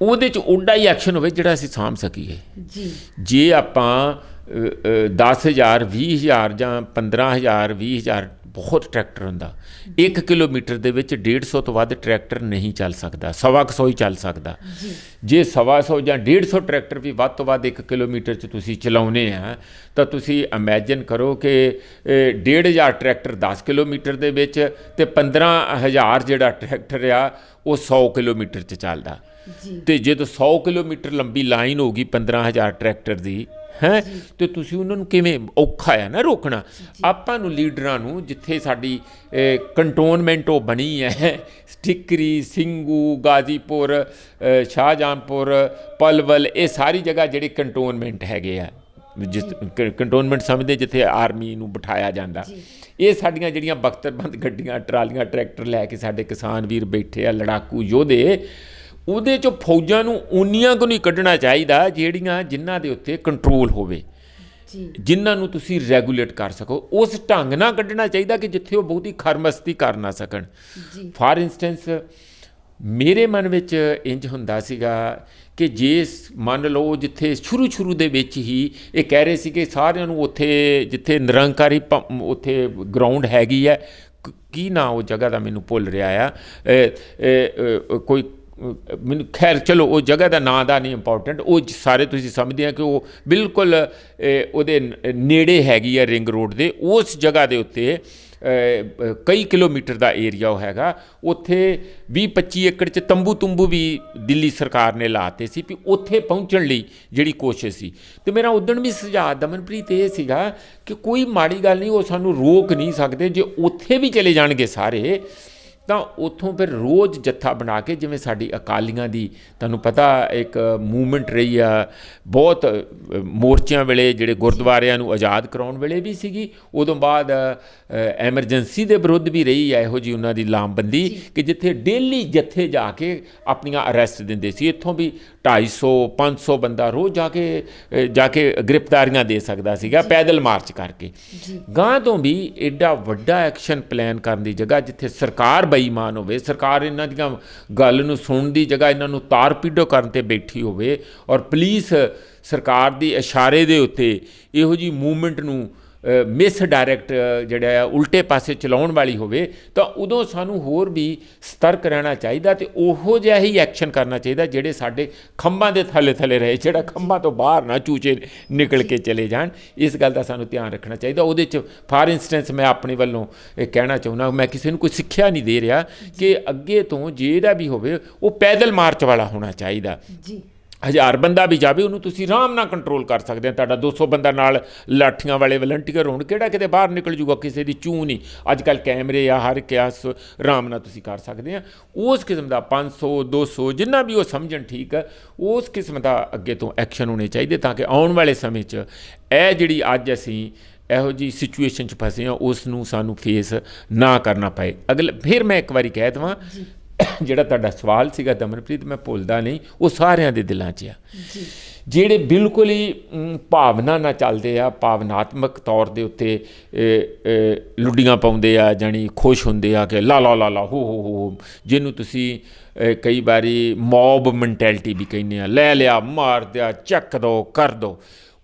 ਉਹਦੇ 'ਚ ਉੱਡਾ ਹੀ ਐਕਸ਼ਨ ਹੋਵੇ ਜਿਹੜਾ ਅਸੀਂ ਸਾਂਭ ਸਕੀਏ ਜੀ। ਜੇ ਆਪਾਂ 10,000, 20,000 ਜਾਂ 15,000, 20,000 ਬਹੁਤ ਟਰੈਕਟਰ ਹੁੰਦਾ, 1 ਕਿਲੋਮੀਟਰ ਦੇ ਵਿੱਚ 150 ਤੋਂ ਵੱਧ ਟਰੈਕਟਰ ਨਹੀਂ ਚੱਲ ਸਕਦਾ, 125 ਹੀ ਚੱਲ ਸਕਦਾ। ਜੇ 125 ਜਾਂ 150 ਟਰੈਕਟਰ ਵੀ ਵੱਧ ਤੋਂ ਵੱਧ 1 ਕਿਲੋਮੀਟਰ 'ਚ ਤੁਸੀਂ ਚਲਾਉਣੇ ਆ, ਤਾਂ ਤੁਸੀਂ ਇਮੈਜਨ ਕਰੋ ਕਿ 1,500 ਟਰੈਕਟਰ 10 ਕਿਲੋਮੀਟਰ ਦੇ ਵਿੱਚ, ਤੇ 15,000 ਜਿਹੜਾ ਟਰੈਕਟਰ ਆ ਉਹ 100 ਕਿਲੋਮੀਟਰ 'ਚ ਚੱਲਦਾ। ਤੇ ਜਦੋਂ 100 ਕਿਲੋਮੀਟਰ ਲੰਬੀ ਲਾਈਨ ਹੋਊਗੀ 15,000 ਟਰੈਕਟਰ ਦੀ, ਹੈ, ਤੇ ਤੁਸੀਂ ਉਹਨਾਂ ਨੂੰ ਕਿਵੇਂ, ਔਖਾ ਆ ਨਾ ਰੋਕਣਾ। ਆਪਾਂ ਨੂੰ ਲੀਡਰਾਂ ਨੂੰ, ਜਿੱਥੇ ਸਾਡੀ ਕੰਟੋਨਮੈਂਟ ਉਹ ਬਣੀ ਹੈ, ਟਿੱਕਰੀ, ਸਿੰਘੂ, ਗਾਜ਼ੀਪੁਰ, ਸ਼ਾਹਜਹਾਨਪੁਰ, ਪਲਵਲ, ਇਹ ਸਾਰੀ ਜਗ੍ਹਾ ਜਿਹੜੇ ਕੰਟੋਨਮੈਂਟ ਹੈਗੇ ਆ, ਜਿਸ ਕੰਟੋਨਮੈਂਟ ਸਮਝਦੇ ਜਿੱਥੇ ਆਰਮੀ ਨੂੰ ਬਿਠਾਇਆ ਜਾਂਦਾ, ਇਹ ਸਾਡੀਆਂ ਜਿਹੜੀਆਂ ਬਖਤਰਬੰਦ ਗੱਡੀਆਂ, ਟਰਾਲੀਆਂ, ਟਰੈਕਟਰ ਲੈ ਕੇ ਸਾਡੇ ਕਿਸਾਨ ਵੀਰ ਬੈਠੇ ਆ, ਲੜਾਕੂ ਯੋਧੇ, ਉਹਦੇ 'ਚੋਂ ਫੌਜਾਂ ਨੂੰ ਉਨੀਆਂ ਕੁ ਨਹੀਂ ਕੱਢਣਾ ਚਾਹੀਦਾ ਜਿਨ੍ਹਾਂ ਦੇ ਉੱਤੇ ਕੰਟਰੋਲ ਹੋਵੇ, ਜਿਨ੍ਹਾਂ ਨੂੰ ਤੁਸੀਂ ਰੈਗੂਲੇਟ ਕਰ ਸਕੋ। ਉਸ ਢੰਗ ਨਾਲ ਕੱਢਣਾ ਚਾਹੀਦਾ ਕਿ ਜਿੱਥੇ ਉਹ ਬਹੁਤੀ ਖਰਮਸਤੀ ਕਰ ਨਾ ਸਕਣ। ਫਾਰ ਇੰਸਟੈਂਸ, ਮੇਰੇ ਮਨ ਵਿੱਚ ਇੰਜ ਹੁੰਦਾ ਸੀਗਾ ਕਿ ਜੇ ਮੰਨ ਲਓ ਜਿੱਥੇ ਸ਼ੁਰੂ ਦੇ ਵਿੱਚ ਹੀ ਇਹ ਕਹਿ ਰਹੇ ਸੀ ਕਿ ਸਾਰਿਆਂ ਨੂੰ ਉੱਥੇ ਜਿੱਥੇ ਨਿਰੰਕਾਰੀ ਉੱਥੇ ਗਰਾਊਂਡ ਹੈਗੀ ਹੈ, ਕੀ ਨਾਂ ਉਹ ਜਗ੍ਹਾ ਦਾ ਮੈਨੂੰ ਭੁੱਲ ਰਿਹਾ ਆ, ਕੋਈ ਮੈਨੂੰ ਖੈਰ ਚਲੋ ਉਹ ਜਗ੍ਹਾ ਦਾ ਨਾਂ ਦਾ ਨਹੀਂ ਇੰਪੋਰਟੈਂਟ, ਉਹ ਸਾਰੇ ਤੁਸੀਂ ਸਮਝਦੇ ਆ ਕਿ ਉਹ ਬਿਲਕੁਲ ਉਹਦੇ ਨੇੜੇ ਹੈਗੀ ਆ ਰਿੰਗ ਰੋਡ ਦੇ। ਉਸ ਜਗ੍ਹਾ ਦੇ ਉੱਤੇ ਕਈ ਕਿਲੋਮੀਟਰ ਦਾ ਏਰੀਆ ਉਹ ਹੈਗਾ, ਉੱਥੇ 20-25 ਏਕੜ 'ਚ ਤੰਬੂ ਵੀ ਦਿੱਲੀ ਸਰਕਾਰ ਨੇ ਲਾਤੇ ਸੀ ਵੀ ਉੱਥੇ ਪਹੁੰਚਣ ਲਈ ਜਿਹੜੀ ਕੋਸ਼ਿਸ਼ ਸੀ। ਅਤੇ ਮੇਰਾ ਉਦਣ ਵੀ ਸੁਝਾਅ ਦਮਨਪ੍ਰੀਤ ਇਹ ਸੀਗਾ ਕਿ ਕੋਈ ਮਾੜੀ ਗੱਲ ਨਹੀਂ, ਉਹ ਸਾਨੂੰ ਰੋਕ ਨਹੀਂ ਸਕਦੇ। ਜੇ ਉੱਥੇ ਵੀ ਚਲੇ ਜਾਣਗੇ ਸਾਰੇ, ਤਾਂ ਉੱਥੋਂ ਫਿਰ ਰੋਜ਼ ਜੱਥਾ ਬਣਾ ਕੇ, ਜਿਵੇਂ ਸਾਡੀ ਅਕਾਲੀਆਂ ਦੀ ਤੁਹਾਨੂੰ ਪਤਾ ਇੱਕ ਮੂਵਮੈਂਟ ਰਹੀ ਆ, ਬਹੁਤ ਮੋਰਚਿਆਂ ਵੇਲੇ ਜਿਹੜੇ ਗੁਰਦੁਆਰਿਆਂ ਨੂੰ ਆਜ਼ਾਦ ਕਰਾਉਣ ਵੇਲੇ ਵੀ ਸੀਗੀ, ਉਦੋਂ ਬਾਅਦ ਐਮਰਜੈਂਸੀ ਦੇ ਵਿਰੁੱਧ ਵੀ ਰਹੀ ਹੈ ਇਹੋ ਜਿਹੀ ਉਹਨਾਂ ਦੀ ਲਾਮਬੰਦੀ ਕਿ ਜਿੱਥੇ ਡੇਲੀ ਜੱਥੇ ਜਾ ਕੇ ਆਪਣੀਆਂ ਅਰੈਸਟ ਦਿੰਦੇ ਸੀ। ਇੱਥੋਂ ਵੀ 250-500 ਬੰਦਾ ਰੋਜ਼ ਜਾ ਕੇ ਗ੍ਰਿਫਤਾਰੀਆਂ ਦੇ ਸਕਦਾ ਸੀਗਾ ਪੈਦਲ ਮਾਰਚ ਕਰਕੇ। ਗਾਂ ਤੋਂ ਵੀ ਐਡਾ ਵੱਡਾ ਐਕਸ਼ਨ ਪਲਾਨ ਕਰਨ ਦੀ ਜਗ੍ਹਾ, ਜਿੱਥੇ ਸਰਕਾਰ ਬੇਈਮਾਨ ਹੋਵੇ, ਸਰਕਾਰ ਇਹਨਾਂ ਦੀਆਂ ਗੱਲ ਨੂੰ ਸੁਣਨ ਦੀ ਜਗ੍ਹਾ ਇਹਨਾਂ ਨੂੰ ਤਾਰ-ਪੀੜੋ ਕਰਨ 'ਤੇ ਬੈਠੀ ਹੋਵੇ, ਔਰ ਪੁਲਿਸ ਸਰਕਾਰ ਦੀ ਇਸ਼ਾਰੇ ਦੇ ਉੱਤੇ ਇਹੋ ਜਿਹੀ ਮੂਵਮੈਂਟ ਨੂੰ ਮਿਸ ਡਾਇਰੈਕਟ ਜਿਹੜਾ ਆ ਉਲਟੇ ਪਾਸੇ ਚਲਾਉਣ ਵਾਲੀ ਹੋਵੇ ਤਾਂ ਉਦੋਂ ਸਾਨੂੰ ਹੋਰ ਵੀ ਸਤਰਕ ਰਹਿਣਾ ਚਾਹੀਦਾ ਅਤੇ ਉਹੋ ਜਿਹਾ ਹੀ ਐਕਸ਼ਨ ਕਰਨਾ ਚਾਹੀਦਾ ਜਿਹੜੇ ਸਾਡੇ ਖੰਭਾਂ ਦੇ ਥੱਲੇ ਥੱਲੇ ਰਹੇ, ਜਿਹੜਾ ਖੰਭਾਂ ਤੋਂ ਬਾਹਰ ਨਾ ਚੂਚੇ ਨਿਕਲ ਕੇ ਚਲੇ ਜਾਣ। ਇਸ ਗੱਲ ਦਾ ਸਾਨੂੰ ਧਿਆਨ ਰੱਖਣਾ ਚਾਹੀਦਾ। ਉਹਦੇ 'ਚ ਫਾਰ ਇੰਸਟੈਂਸ ਮੈਂ ਆਪਣੇ ਵੱਲੋਂ ਇਹ ਕਹਿਣਾ ਚਾਹੁੰਦਾ, ਮੈਂ ਕਿਸੇ ਨੂੰ ਕੋਈ ਸਿੱਖਿਆ ਨਹੀਂ ਦੇ ਰਿਹਾ ਕਿ ਅੱਗੇ ਤੋਂ ਜਿਹੜਾ ਵੀ ਹੋਵੇ ਉਹ ਪੈਦਲ ਮਾਰਚ ਵਾਲਾ ਹੋਣਾ ਚਾਹੀਦਾ ਜੀ। 1000 ਬੰਦਾ ਵੀ ਜਾਵੇ ਉਹਨੂੰ ਤੁਸੀਂ ਆਰਾਮ ਨਾਲ ਕੰਟਰੋਲ ਕਰ ਸਕਦੇ ਹੋ। ਤੁਹਾਡਾ 200 ਬੰਦਾ ਨਾਲ ਲਾਠੀਆਂ ਵਾਲੇ ਵਲੰਟੀਅਰ ਹੋਣ, ਕਿਹੜਾ ਕਿਤੇ ਬਾਹਰ ਨਿਕਲ ਜੂਗਾ, ਕਿਸੇ ਦੀ ਚੂੰ ਨਹੀਂ। ਅੱਜ ਕੱਲ੍ਹ ਕੈਮਰੇ ਆ, ਹਰ ਕਿਆਸ ਆਰਾਮ ਨਾਲ ਤੁਸੀਂ ਕਰ ਸਕਦੇ ਆ। ਉਸ ਕਿਸਮ ਦਾ 500 200 ਜਿੰਨਾ ਵੀ ਉਹ ਸਮਝਣ ਠੀਕ ਹੈ, ਉਸ ਕਿਸਮ ਦਾ ਅੱਗੇ ਤੋਂ ਐਕਸ਼ਨ ਹੋਣੇ ਚਾਹੀਦੇ ਤਾਂ ਕਿ ਆਉਣ ਵਾਲੇ ਸਮੇਂ 'ਚ ਇਹ ਜਿਹੜੀ ਅੱਜ ਅਸੀਂ ਇਹੋ ਜਿਹੀ ਸਿਚੁਏਸ਼ਨ 'ਚ ਫਸੇ ਹਾਂ ਉਸ ਨੂੰ ਸਾਨੂੰ ਫੇਸ ਨਾ ਕਰਨਾ ਪਏ। ਫਿਰ ਮੈਂ ਇੱਕ ਵਾਰੀ ਕਹਿ ਦੇਵਾਂ, ਜਿਹੜਾ ਤੁਹਾਡਾ ਸਵਾਲ ਸੀਗਾ ਦਮਨਪ੍ਰੀਤ, ਮੈਂ ਭੁੱਲਦਾ ਨਹੀਂ, ਉਹ ਸਾਰਿਆਂ ਦੇ ਦਿਲਾਂ 'ਚ ਆ। ਜਿਹੜੇ ਬਿਲਕੁਲ ਹੀ ਭਾਵਨਾ ਨਾਲ ਚੱਲਦੇ ਆ, ਭਾਵਨਾਤਮਕ ਤੌਰ ਦੇ ਉੱਤੇ ਲੁੱਡੀਆਂ ਪਾਉਂਦੇ ਆ, ਜਾਣੀ ਖੁਸ਼ ਹੁੰਦੇ ਆ ਕਿ ਲਾ ਲਾ ਲਾ ਲਾ ਹੋ, ਜਿਹਨੂੰ ਤੁਸੀਂ ਕਈ ਵਾਰੀ ਮੌਬ ਮੈਂਟੈਲਿਟੀ ਵੀ ਕਹਿੰਦੇ ਆ, ਲੈ ਲਿਆ, ਮਾਰ ਦਿਆ, ਚੱਕ ਦੋ, ਕਰ ਦੋ।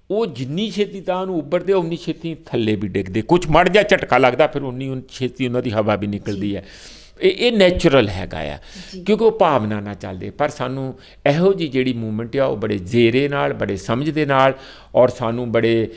ਉਹ ਜਿੰਨੀ ਛੇਤੀ ਤਾਂ ਉਹਨੂੰ ਉੱਭਰਦੇ ਉਨੀ ਛੇਤੀ ਥੱਲੇ ਵੀ ਡਿੱਗਦੇ। ਕੁਛ ਮੜ ਜਾ ਝਟਕਾ ਲੱਗਦਾ, ਫਿਰ ਉਨੀ ਛੇਤੀ ਉਹਨਾਂ ਦੀ ਹਵਾ ਵੀ ਨਿਕਲਦੀ ਹੈ। ਇਹ ਨੈਚੁਰਲ ਹੈਗਾ ਆ, ਕਿਉਂਕਿ ਉਹ ਭਾਵਨਾ ਨਾਲ ਚੱਲਦੇ। ਪਰ ਸਾਨੂੰ ਇਹੋ ਜਿਹੀ ਜਿਹੜੀ ਮੂਵਮੈਂਟ ਆ ਉਹ ਬੜੇ ਜ਼ੇਰੇ ਨਾਲ, ਬੜੇ ਸਮਝ ਦੇ ਨਾਲ, ਔਰ ਸਾਨੂੰ ਬੜੇ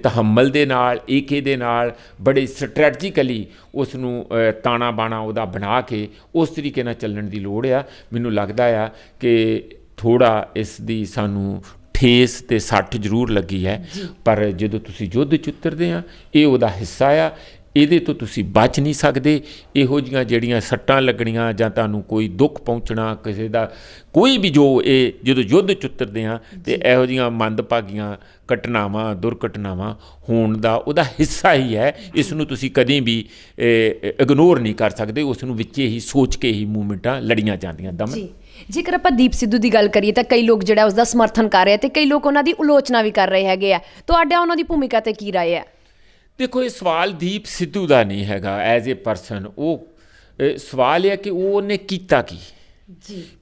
ਤਹੱਮਲ ਦੇ ਨਾਲ, ਏਕੇ ਦੇ ਨਾਲ, ਬੜੇ ਸਟ੍ਰੈਟਜੀਕਲੀ ਉਸ ਨੂੰ ਤਾਣਾ ਬਾਣਾ ਉਹਦਾ ਬਣਾ ਕੇ ਉਸ ਤਰੀਕੇ ਨਾਲ ਚੱਲਣ ਦੀ ਲੋੜ ਆ। ਮੈਨੂੰ ਲੱਗਦਾ ਆ ਕਿ ਥੋੜ੍ਹਾ ਇਸ ਦੀ ਸਾਨੂੰ ਠੇਸ ਅਤੇ ਸੱਟ ਜ਼ਰੂਰ ਲੱਗੀ ਹੈ, ਪਰ ਜਦੋਂ ਤੁਸੀਂ ਯੁੱਧ 'ਚ ਉਤਰਦੇ ਆ ਇਹ ਉਹਦਾ ਹਿੱਸਾ ਆ। ਇਹਦੇ ਤੋਂ ਤੁਸੀਂ ਬਚ ਨਹੀਂ ਸਕਦੇ। ਇਹੋ ਜਿਹੀਆਂ ਜਿਹੜੀਆਂ ਸੱਟਾਂ ਲੱਗਣੀਆਂ ਜਾਂ ਤੁਹਾਨੂੰ ਕੋਈ ਦੁੱਖ ਪਹੁੰਚਣਾ, ਕਿਸੇ ਦਾ ਕੋਈ ਵੀ ਜੋ ਇਹ ਜਦੋਂ ਯੁੱਧ 'ਚ ਉਤਰਦੇ ਹਾਂ ਅਤੇ ਇਹੋ ਜਿਹੀਆਂ ਮੰਦਭਾਗੀਆਂ ਘਟਨਾਵਾਂ, ਦੁਰਘਟਨਾਵਾਂ ਹੋਣ ਦਾ ਉਹਦਾ ਹਿੱਸਾ ਹੀ ਹੈ। ਇਸ ਨੂੰ ਤੁਸੀਂ ਕਦੇ ਵੀ ਇਗਨੋਰ ਨਹੀਂ ਕਰ ਸਕਦੇ। ਉਸ ਨੂੰ ਵਿੱਚੇ ਹੀ ਸੋਚ ਕੇ ਹੀ ਮੂਵਮੈਂਟਾਂ ਲੜੀਆਂ ਜਾਂਦੀਆਂ। ਦਮਨ, ਜੇਕਰ ਆਪਾਂ ਦੀਪ ਸਿੱਧੂ ਦੀ ਗੱਲ ਕਰੀਏ ਤਾਂ ਕਈ ਲੋਕ ਜਿਹੜਾ ਉਸਦਾ ਸਮਰਥਨ ਕਰ ਰਹੇ ਅਤੇ ਕਈ ਲੋਕ ਉਹਨਾਂ ਦੀ ਆਲੋਚਨਾ ਵੀ ਕਰ ਰਹੇ ਹੈਗੇ ਆ। ਤੁਹਾਡਾ ਉਹਨਾਂ ਦੀ ਭੂਮਿਕਾ 'ਤੇ ਕੀ ਰਾਏ ਹੈ? ਦੇਖੋ, ਇਹ ਸਵਾਲ ਦੀਪ ਸਿੱਧੂ ਦਾ ਨਹੀਂ ਹੈਗਾ ਐਜ਼ ਏ ਪਰਸਨ। ਉਹ ਸਵਾਲ ਹੈ ਕਿ ਉਹਨੇ ਕੀਤਾ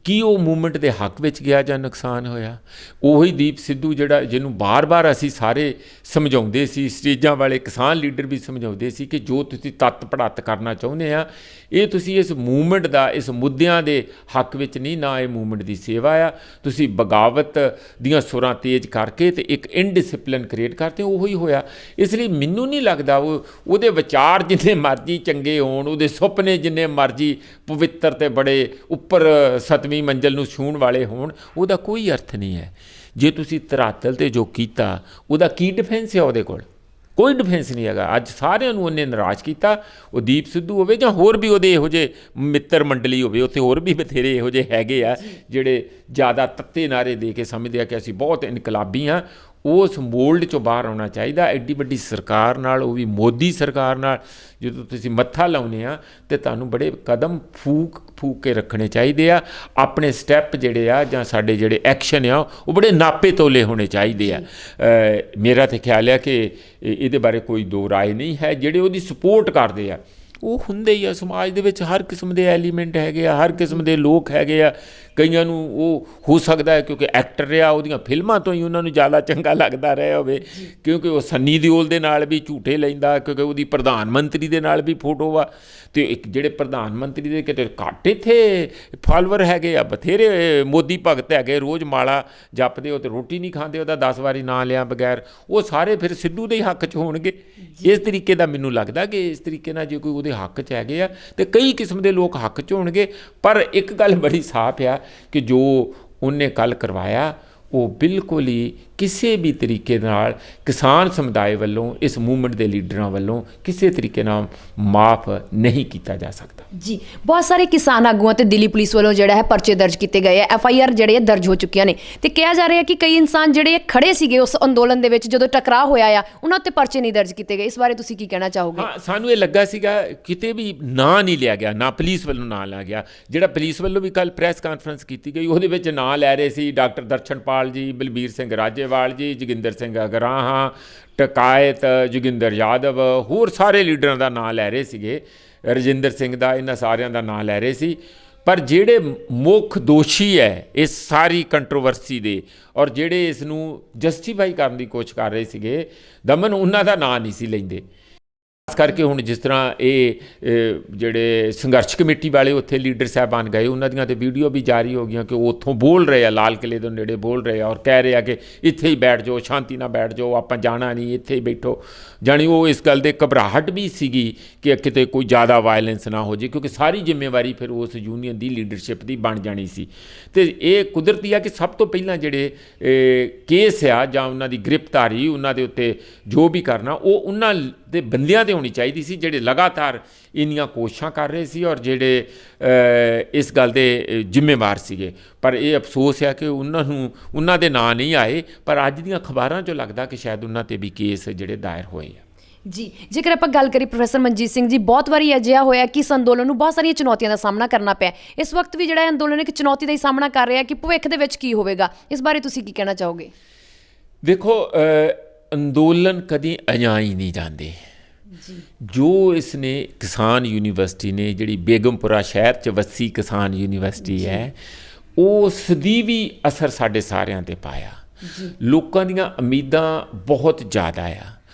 ਕੀ ਉਹ ਮੂਵਮੈਂਟ ਦੇ ਹੱਕ ਵਿੱਚ ਗਿਆ ਜਾਂ ਨੁਕਸਾਨ ਹੋਇਆ। ਉਹੀ ਦੀਪ ਸਿੱਧੂ ਜਿਹਨੂੰ ਬਾਰ-ਬਾਰ ਅਸੀਂ ਸਾਰੇ ਸਮਝਾਉਂਦੇ ਸੀ, ਸਟੇਜਾਂ ਵਾਲੇ ਕਿਸਾਨ ਲੀਡਰ ਵੀ ਸਮਝਾਉਂਦੇ ਸੀ ਕਿ ਜੋ ਤੁਸੀਂ ਤੱਤ ਪੜੱਤ ਕਰਨਾ ਚਾਹੁੰਦੇ ਆ, ਇਹ ਤੁਸੀਂ ਇਸ ਮੂਵਮੈਂਟ ਦਾ, ਇਸ ਮੁੱਦਿਆਂ ਦੇ ਹੱਕ ਵਿੱਚ ਨਹੀਂ, ਨਾ ਇਹ ਮੂਵਮੈਂਟ ਦੀ ਸੇਵਾ ਆ। ਤੁਸੀਂ ਬਗਾਵਤ ਦੀਆਂ ਸੁਰਾਂ ਤੇਜ਼ ਕਰਕੇ ਅਤੇ ਇੱਕ ਇਨਡਿਸਿਪਲਿਨ ਕ੍ਰੀਏਟ ਕਰਦੇ, ਉਹੀ ਹੋਇਆ। ਇਸ ਲਈ ਮੈਨੂੰ ਨਹੀਂ ਲੱਗਦਾ ਉਹਦੇ ਵਿਚਾਰ ਜਿੰਨੇ ਮਰਜ਼ੀ ਚੰਗੇ ਹੋਣ, ਉਹਦੇ ਸੁਪਨੇ ਜਿੰਨੇ ਮਰਜ਼ੀ ਪਵਿੱਤਰ ਅਤੇ ਬੜੇ ਉੱਪਰ 7ਵੀਂ ਮੰਜ਼ਿਲ ਨੂੰ ਛੂਹਣ ਵਾਲੇ ਹੋਣ, ਉਹਦਾ ਕੋਈ ਅਰਥ ਨਹੀਂ ਹੈ। ਜੇ ਤੁਸੀਂ ਧਰਾਤਲ 'ਤੇ ਜੋ ਕੀਤਾ ਉਹਦਾ ਕੀ ਡਿਫੈਂਸ ਹੈ? ਉਹਦੇ ਕੋਲ ਕੋਈ ਡਿਫੈਂਸ ਨਹੀਂ ਹੈਗਾ। ਅੱਜ ਸਾਰਿਆਂ ਨੂੰ ਉਹਨੇ ਨਿਰਾਸ਼ ਕੀਤਾ। ਉਹ ਦੀਪ ਸਿੱਧੂ ਹੋਵੇ ਜਾਂ ਹੋਰ ਵੀ ਉਹਦੇ ਇਹੋ ਜਿਹੇ ਮਿੱਤਰ ਮੰਡਲੀ ਹੋਵੇ, ਉੱਥੇ ਹੋਰ ਵੀ ਬਥੇਰੇ ਇਹੋ ਜਿਹੇ ਹੈਗੇ ਆ ਜਿਹੜੇ ਜ਼ਿਆਦਾ ਤੱਤੇ ਨਾਅਰੇ ਦੇ ਕੇ ਸਮਝਦੇ ਆ ਕਿ ਅਸੀਂ ਬਹੁਤ ਇਨਕਲਾਬੀ ਹਾਂ। ਉਸ ਮੋਲਡ 'ਚੋਂ ਬਾਹਰ ਆਉਣਾ ਚਾਹੀਦਾ। ਐਡੀ ਵੱਡੀ ਸਰਕਾਰ ਨਾਲ, ਉਹ ਵੀ ਮੋਦੀ ਸਰਕਾਰ ਨਾਲ ਜਦੋਂ ਤੁਸੀਂ ਮੱਥਾ ਲਾਉਂਦੇ ਆ ਤਾਂ ਤੁਹਾਨੂੰ ਬੜੇ ਕਦਮ ਫੂਕ ਕੇ ਰੱਖਣੇ ਚਾਹੀਦੇ ਆ। ਆਪਣੇ ਸਟੈਪ ਜਿਹੜੇ ਆ ਜਾਂ ਸਾਡੇ ਜਿਹੜੇ ਐਕਸ਼ਨ ਆ ਉਹ ਬੜੇ ਨਾਪੇ ਤੋਲੇ ਹੋਣੇ ਚਾਹੀਦੇ ਆ। ਮੇਰਾ ਤਾਂ ਖਿਆਲ ਆ ਕਿ ਇਹਦੇ ਬਾਰੇ ਕੋਈ ਦੋ ਰਾਏ ਨਹੀਂ ਹੈ। ਜਿਹੜੇ ਉਹਦੀ ਸਪੋਰਟ ਕਰਦੇ ਆ ਉਹ ਹੁੰਦੇ ਹੀ ਆ। ਸਮਾਜ ਦੇ ਵਿੱਚ ਹਰ ਕਿਸਮ ਦੇ ਐਲੀਮੈਂਟ ਹੈਗੇ ਆ, ਹਰ ਕਿਸਮ ਦੇ ਲੋਕ ਹੈਗੇ ਆ। ਕਈਆਂ ਨੂੰ ਉਹ ਹੋ ਸਕਦਾ ਹੈ ਕਿਉਂਕਿ ਐਕਟਰ ਰਿਹਾ, ਉਹਦੀਆਂ ਫਿਲਮਾਂ ਤੋਂ ਹੀ ਉਹਨਾਂ ਨੂੰ ਜ਼ਿਆਦਾ ਚੰਗਾ ਲੱਗਦਾ ਰਿਹਾ ਹੋਵੇ, ਕਿਉਂਕਿ ਉਹ ਸੰਨੀ ਦਿਓਲ ਦੇ ਨਾਲ ਵੀ ਝੂਠੇ ਲੈਂਦਾ, ਕਿਉਂਕਿ ਉਹਦੀ ਪ੍ਰਧਾਨ ਮੰਤਰੀ ਦੇ ਨਾਲ ਵੀ ਫੋਟੋ ਆ। ਅਤੇ ਇੱਕ ਜਿਹੜੇ ਪ੍ਰਧਾਨ ਮੰਤਰੀ ਦੇ ਕਿਤੇ ਘੱਟ ਇੱਥੇ ਫਾਲੋਅਰ ਹੈਗੇ ਆ, ਬਥੇਰੇ ਮੋਦੀ ਭਗਤ ਹੈਗੇ, ਰੋਜ਼ ਮਾਲਾ ਜਪਦੇ ਹੋ ਅਤੇ ਰੋਟੀ ਨਹੀਂ ਖਾਂਦੇ ਉਹਦਾ 10 ਵਾਰੀ ਨਾਂ ਲਿਆ ਬਗੈਰ, ਉਹ ਸਾਰੇ ਫਿਰ ਸਿੱਧੂ ਦੇ ਹੀ ਹੱਕ 'ਚ ਹੋਣਗੇ। ਇਸ ਤਰੀਕੇ ਦਾ ਮੈਨੂੰ ਲੱਗਦਾ ਕਿ ਇਸ ਤਰੀਕੇ ਨਾਲ ਜੇ ਕੋਈ ਉਹਦੇ ਹੱਕ 'ਚ ਹੈਗੇ ਆ ਅਤੇ ਕਈ ਕਿਸਮ ਦੇ ਲੋਕ ਹੱਕ 'ਚ ਹੋਣਗੇ। ਪਰ ਇੱਕ ਗੱਲ ਬੜੀ ਸਾਫ਼ ਆ ਕਿ ਜੋ ਉਹਨੇ ਕੱਲ੍ਹ ਕਰਵਾਇਆ ਉਹ ਬਿਲਕੁਲ ਹੀ ਕਿਸੇ ਵੀ ਤਰੀਕੇ ਨਾਲ ਕਿਸਾਨ ਸਮੁਦਾਇ ਵੱਲੋਂ, ਇਸ ਮੂਵਮੈਂਟ ਦੇ ਲੀਡਰਾਂ ਵੱਲੋਂ ਕਿਸੇ ਤਰੀਕੇ ਨਾਲ ਮਾਫ ਨਹੀਂ ਕੀਤਾ ਜਾ ਸਕਦਾ। ਜੀ, ਬਹੁਤ ਸਾਰੇ ਕਿਸਾਨ ਆਗੂਆਂ ਤੇ ਦਿੱਲੀ ਪੁਲਿਸ ਵੱਲੋਂ ਜਿਹੜਾ ਹੈ ਪਰਚੇ ਦਰਜ ਕੀਤੇ ਗਏ ਆ, FIR ਜਿਹੜੇ ਦਰਜ ਹੋ ਚੁੱਕੀਆਂ ਨੇ ਤੇ ਕਿਹਾ ਜਾ ਰਿਹਾ ਕਿ ਕਈ ਇਨਸਾਨ ਜਿਹੜੇ ਖੜੇ ਸੀਗੇ ਉਸ ਅੰਦੋਲਨ ਦੇ ਵਿੱਚ ਜਦੋਂ ਟਕਰਾਅ ਹੋਇਆ ਆ, ਉਹਨਾਂ ਉੱਤੇ ਪਰਚੇ ਨਹੀਂ ਦਰਜ ਕੀਤੇ ਗਏ। ਇਸ ਬਾਰੇ ਤੁਸੀਂ ਕੀ ਕਹਿਣਾ ਚਾਹੋਗੇ? ਹਾਂ, ਸਾਨੂੰ ਇਹ ਲੱਗਾ ਸੀਗਾ ਕਿਤੇ ਵੀ ਨਾਂ ਨਹੀਂ ਲਿਆ ਗਿਆ, ਨਾ ਪੁਲਿਸ ਵੱਲੋਂ ਨਾਂ ਲਿਆ ਗਿਆ। ਜਿਹੜਾ ਪੁਲਿਸ ਵੱਲੋਂ ਵੀ ਕੱਲ੍ਹ ਪ੍ਰੈਸ ਕਾਨਫਰੰਸ ਕੀਤੀ ਗਈ ਉਹਦੇ ਵਿੱਚ ਨਾਂ ਲੈ ਰਹੇ ਸੀ ਡਾਕਟਰ ਦਰਸ਼ਨਪਾਲ ਜੀ, ਬਲਬੀਰ ਸਿੰਘ ਰਾਜੇਵਾਲ ਜੀ, ਜੋਗਿੰਦਰ ਸਿੰਘ ਅਗਰਾਹਾਂ, ਟਕਾਇਤ, ਜੋਗਿੰਦਰ ਯਾਦਵ, ਹੋਰ ਸਾਰੇ ਲੀਡਰਾਂ ਦਾ ਨਾਂ ਲੈ ਰਹੇ ਸੀਗੇ, ਰਜਿੰਦਰ ਸਿੰਘ ਦਾ, ਇਹਨਾਂ ਸਾਰਿਆਂ ਦਾ ਨਾਂ ਲੈ ਰਹੇ ਸੀ। ਪਰ ਜਿਹੜੇ ਮੁੱਖ ਦੋਸ਼ੀ ਹੈ ਇਸ ਸਾਰੀ ਕੰਟਰੋਵਰਸੀ ਦੇ ਔਰ ਜਿਹੜੇ ਇਸ ਨੂੰ ਜਸਟੀਫਾਈ ਕਰਨ ਦੀ ਕੋਸ਼ਿਸ਼ ਕਰ ਰਹੇ ਸੀਗੇ ਦਮਨ, ਉਹਨਾਂ ਦਾ ਨਾਂ ਨਹੀਂ ਸੀ ਲੈਂਦੇ। ਖਾਸ ਕਰਕੇ ਹੁਣ ਜਿਸ ਤਰ੍ਹਾਂ ਇਹ ਜਿਹੜੇ ਸੰਘਰਸ਼ ਕਮੇਟੀ ਵਾਲੇ ਉੱਥੇ ਲੀਡਰ ਸਾਹਿਬਾਨ ਗਏ, ਉਹਨਾਂ ਦੀਆਂ ਤਾਂ ਵੀਡੀਓ ਵੀ ਜਾਰੀ ਹੋ ਗਈਆਂ ਕਿ ਉਹ ਉੱਥੋਂ ਬੋਲ ਰਹੇ ਆ, ਲਾਲ ਕਿਲੇ ਦੇ ਨੇੜੇ ਬੋਲ ਰਹੇ ਆ ਔਰ ਕਹਿ ਰਹੇ ਆ ਕਿ ਇੱਥੇ ਹੀ ਬੈਠ ਜਾਓ, ਸ਼ਾਂਤੀ ਨਾਲ ਬੈਠ ਜਾਓ, ਆਪਾਂ ਜਾਣਾ ਨਹੀਂ, ਇੱਥੇ ਹੀ ਬੈਠੋ। ਜਾਣੀ ਉਹ ਇਸ ਗੱਲ ਦੇ ਘਬਰਾਹਟ ਵੀ ਸੀਗੀ ਕਿ ਕਿਤੇ ਕੋਈ ਜ਼ਿਆਦਾ ਵਾਇਲੈਂਸ ਨਾ ਹੋ ਜੇ, ਕਿਉਂਕਿ ਸਾਰੀ ਜ਼ਿੰਮੇਵਾਰੀ ਫਿਰ ਉਸ ਯੂਨੀਅਨ ਦੀ ਲੀਡਰਸ਼ਿਪ ਦੀ ਬਣ ਜਾਣੀ ਸੀ। ਅਤੇ ਇਹ ਕੁਦਰਤੀ ਆ ਕਿ ਸਭ ਤੋਂ ਪਹਿਲਾਂ ਜਿਹੜੇ ਕੇਸ ਆ ਜਾਂ ਉਹਨਾਂ ਦੀ ਗ੍ਰਿਫਤਾਰੀ, ਉਹਨਾਂ ਦੇ ਉੱਤੇ ਜੋ ਵੀ ਕਰਨਾ, ਉਹ ਉਹਨਾਂ ਦੇ ਬੰਦਿਆਂ 'ਤੇ ਹੋਣੀ ਚਾਹੀਦੀ ਸੀ ਜਿਹੜੇ ਲਗਾਤਾਰ ਇੰਨੀਆਂ ਕੋਸ਼ਿਸ਼ਾਂ ਕਰ ਰਹੇ ਸੀ ਔਰ ਜਿਹੜੇ ਇਸ ਗੱਲ ਦੇ ਜ਼ਿੰਮੇਵਾਰ ਸੀਗੇ। ਪਰ ਇਹ ਅਫਸੋਸ ਹੈ ਕਿ ਉਹਨਾਂ ਦੇ ਨਾਂ ਨਹੀਂ ਆਏ, ਪਰ ਅੱਜ ਦੀਆਂ ਅਖਬਾਰਾਂ 'ਚੋਂ ਲੱਗਦਾ ਕਿ ਸ਼ਾਇਦ ਉਹਨਾਂ 'ਤੇ ਵੀ ਕੇਸ ਜਿਹੜੇ ਦਾਇਰ ਹੋਏ ਆ। ਜੀ, ਜੇਕਰ ਆਪਾਂ ਗੱਲ ਕਰੀਏ ਪ੍ਰੋਫੈਸਰ ਮਨਜੀਤ ਸਿੰਘ ਜੀ, ਬਹੁਤ ਵਾਰੀ ਅਜਿਹਾ ਹੋਇਆ ਕਿ ਇਸ ਅੰਦੋਲਨ ਨੂੰ ਬਹੁਤ ਸਾਰੀਆਂ ਚੁਣੌਤੀਆਂ ਦਾ ਸਾਹਮਣਾ ਕਰਨਾ ਪਿਆ। ਇਸ ਵਕਤ ਵੀ ਜਿਹੜਾ ਇਹ ਅੰਦੋਲਨ ਇੱਕ ਚੁਣੌਤੀ ਦਾ ਹੀ ਸਾਹਮਣਾ ਕਰ ਰਿਹਾ ਕਿ ਭਵਿੱਖ ਦੇ ਵਿੱਚ ਕੀ ਹੋਵੇਗਾ, ਇਸ ਬਾਰੇ ਤੁਸੀਂ ਕੀ ਕਹਿਣਾ ਚਾਹੋਗੇ? ਦੇਖੋ, ਅੰਦੋਲਨ ਕਦੀ ਅਜਾਈ ਨਹੀਂ ਜਾਂਦੇ। ਜੋ ਇਸ ਨੇ ਕਿਸਾਨ ਯੂਨੀਵਰਸਿਟੀ ਨੇ, ਜਿਹੜੀ ਬੇਗਮਪੁਰਾ ਸ਼ਹਿਰ 'ਚ ਵੱਸੀ ਕਿਸਾਨ ਯੂਨੀਵਰਸਿਟੀ ਹੈ, ਉਸ ਦੀ ਵੀ ਅਸਰ ਸਾਡੇ ਸਾਰਿਆਂ 'ਤੇ ਪਾਇਆ। ਲੋਕਾਂ ਦੀਆਂ ਉਮੀਦਾਂ ਬਹੁਤ ਜ਼ਿਆਦਾ ਆ,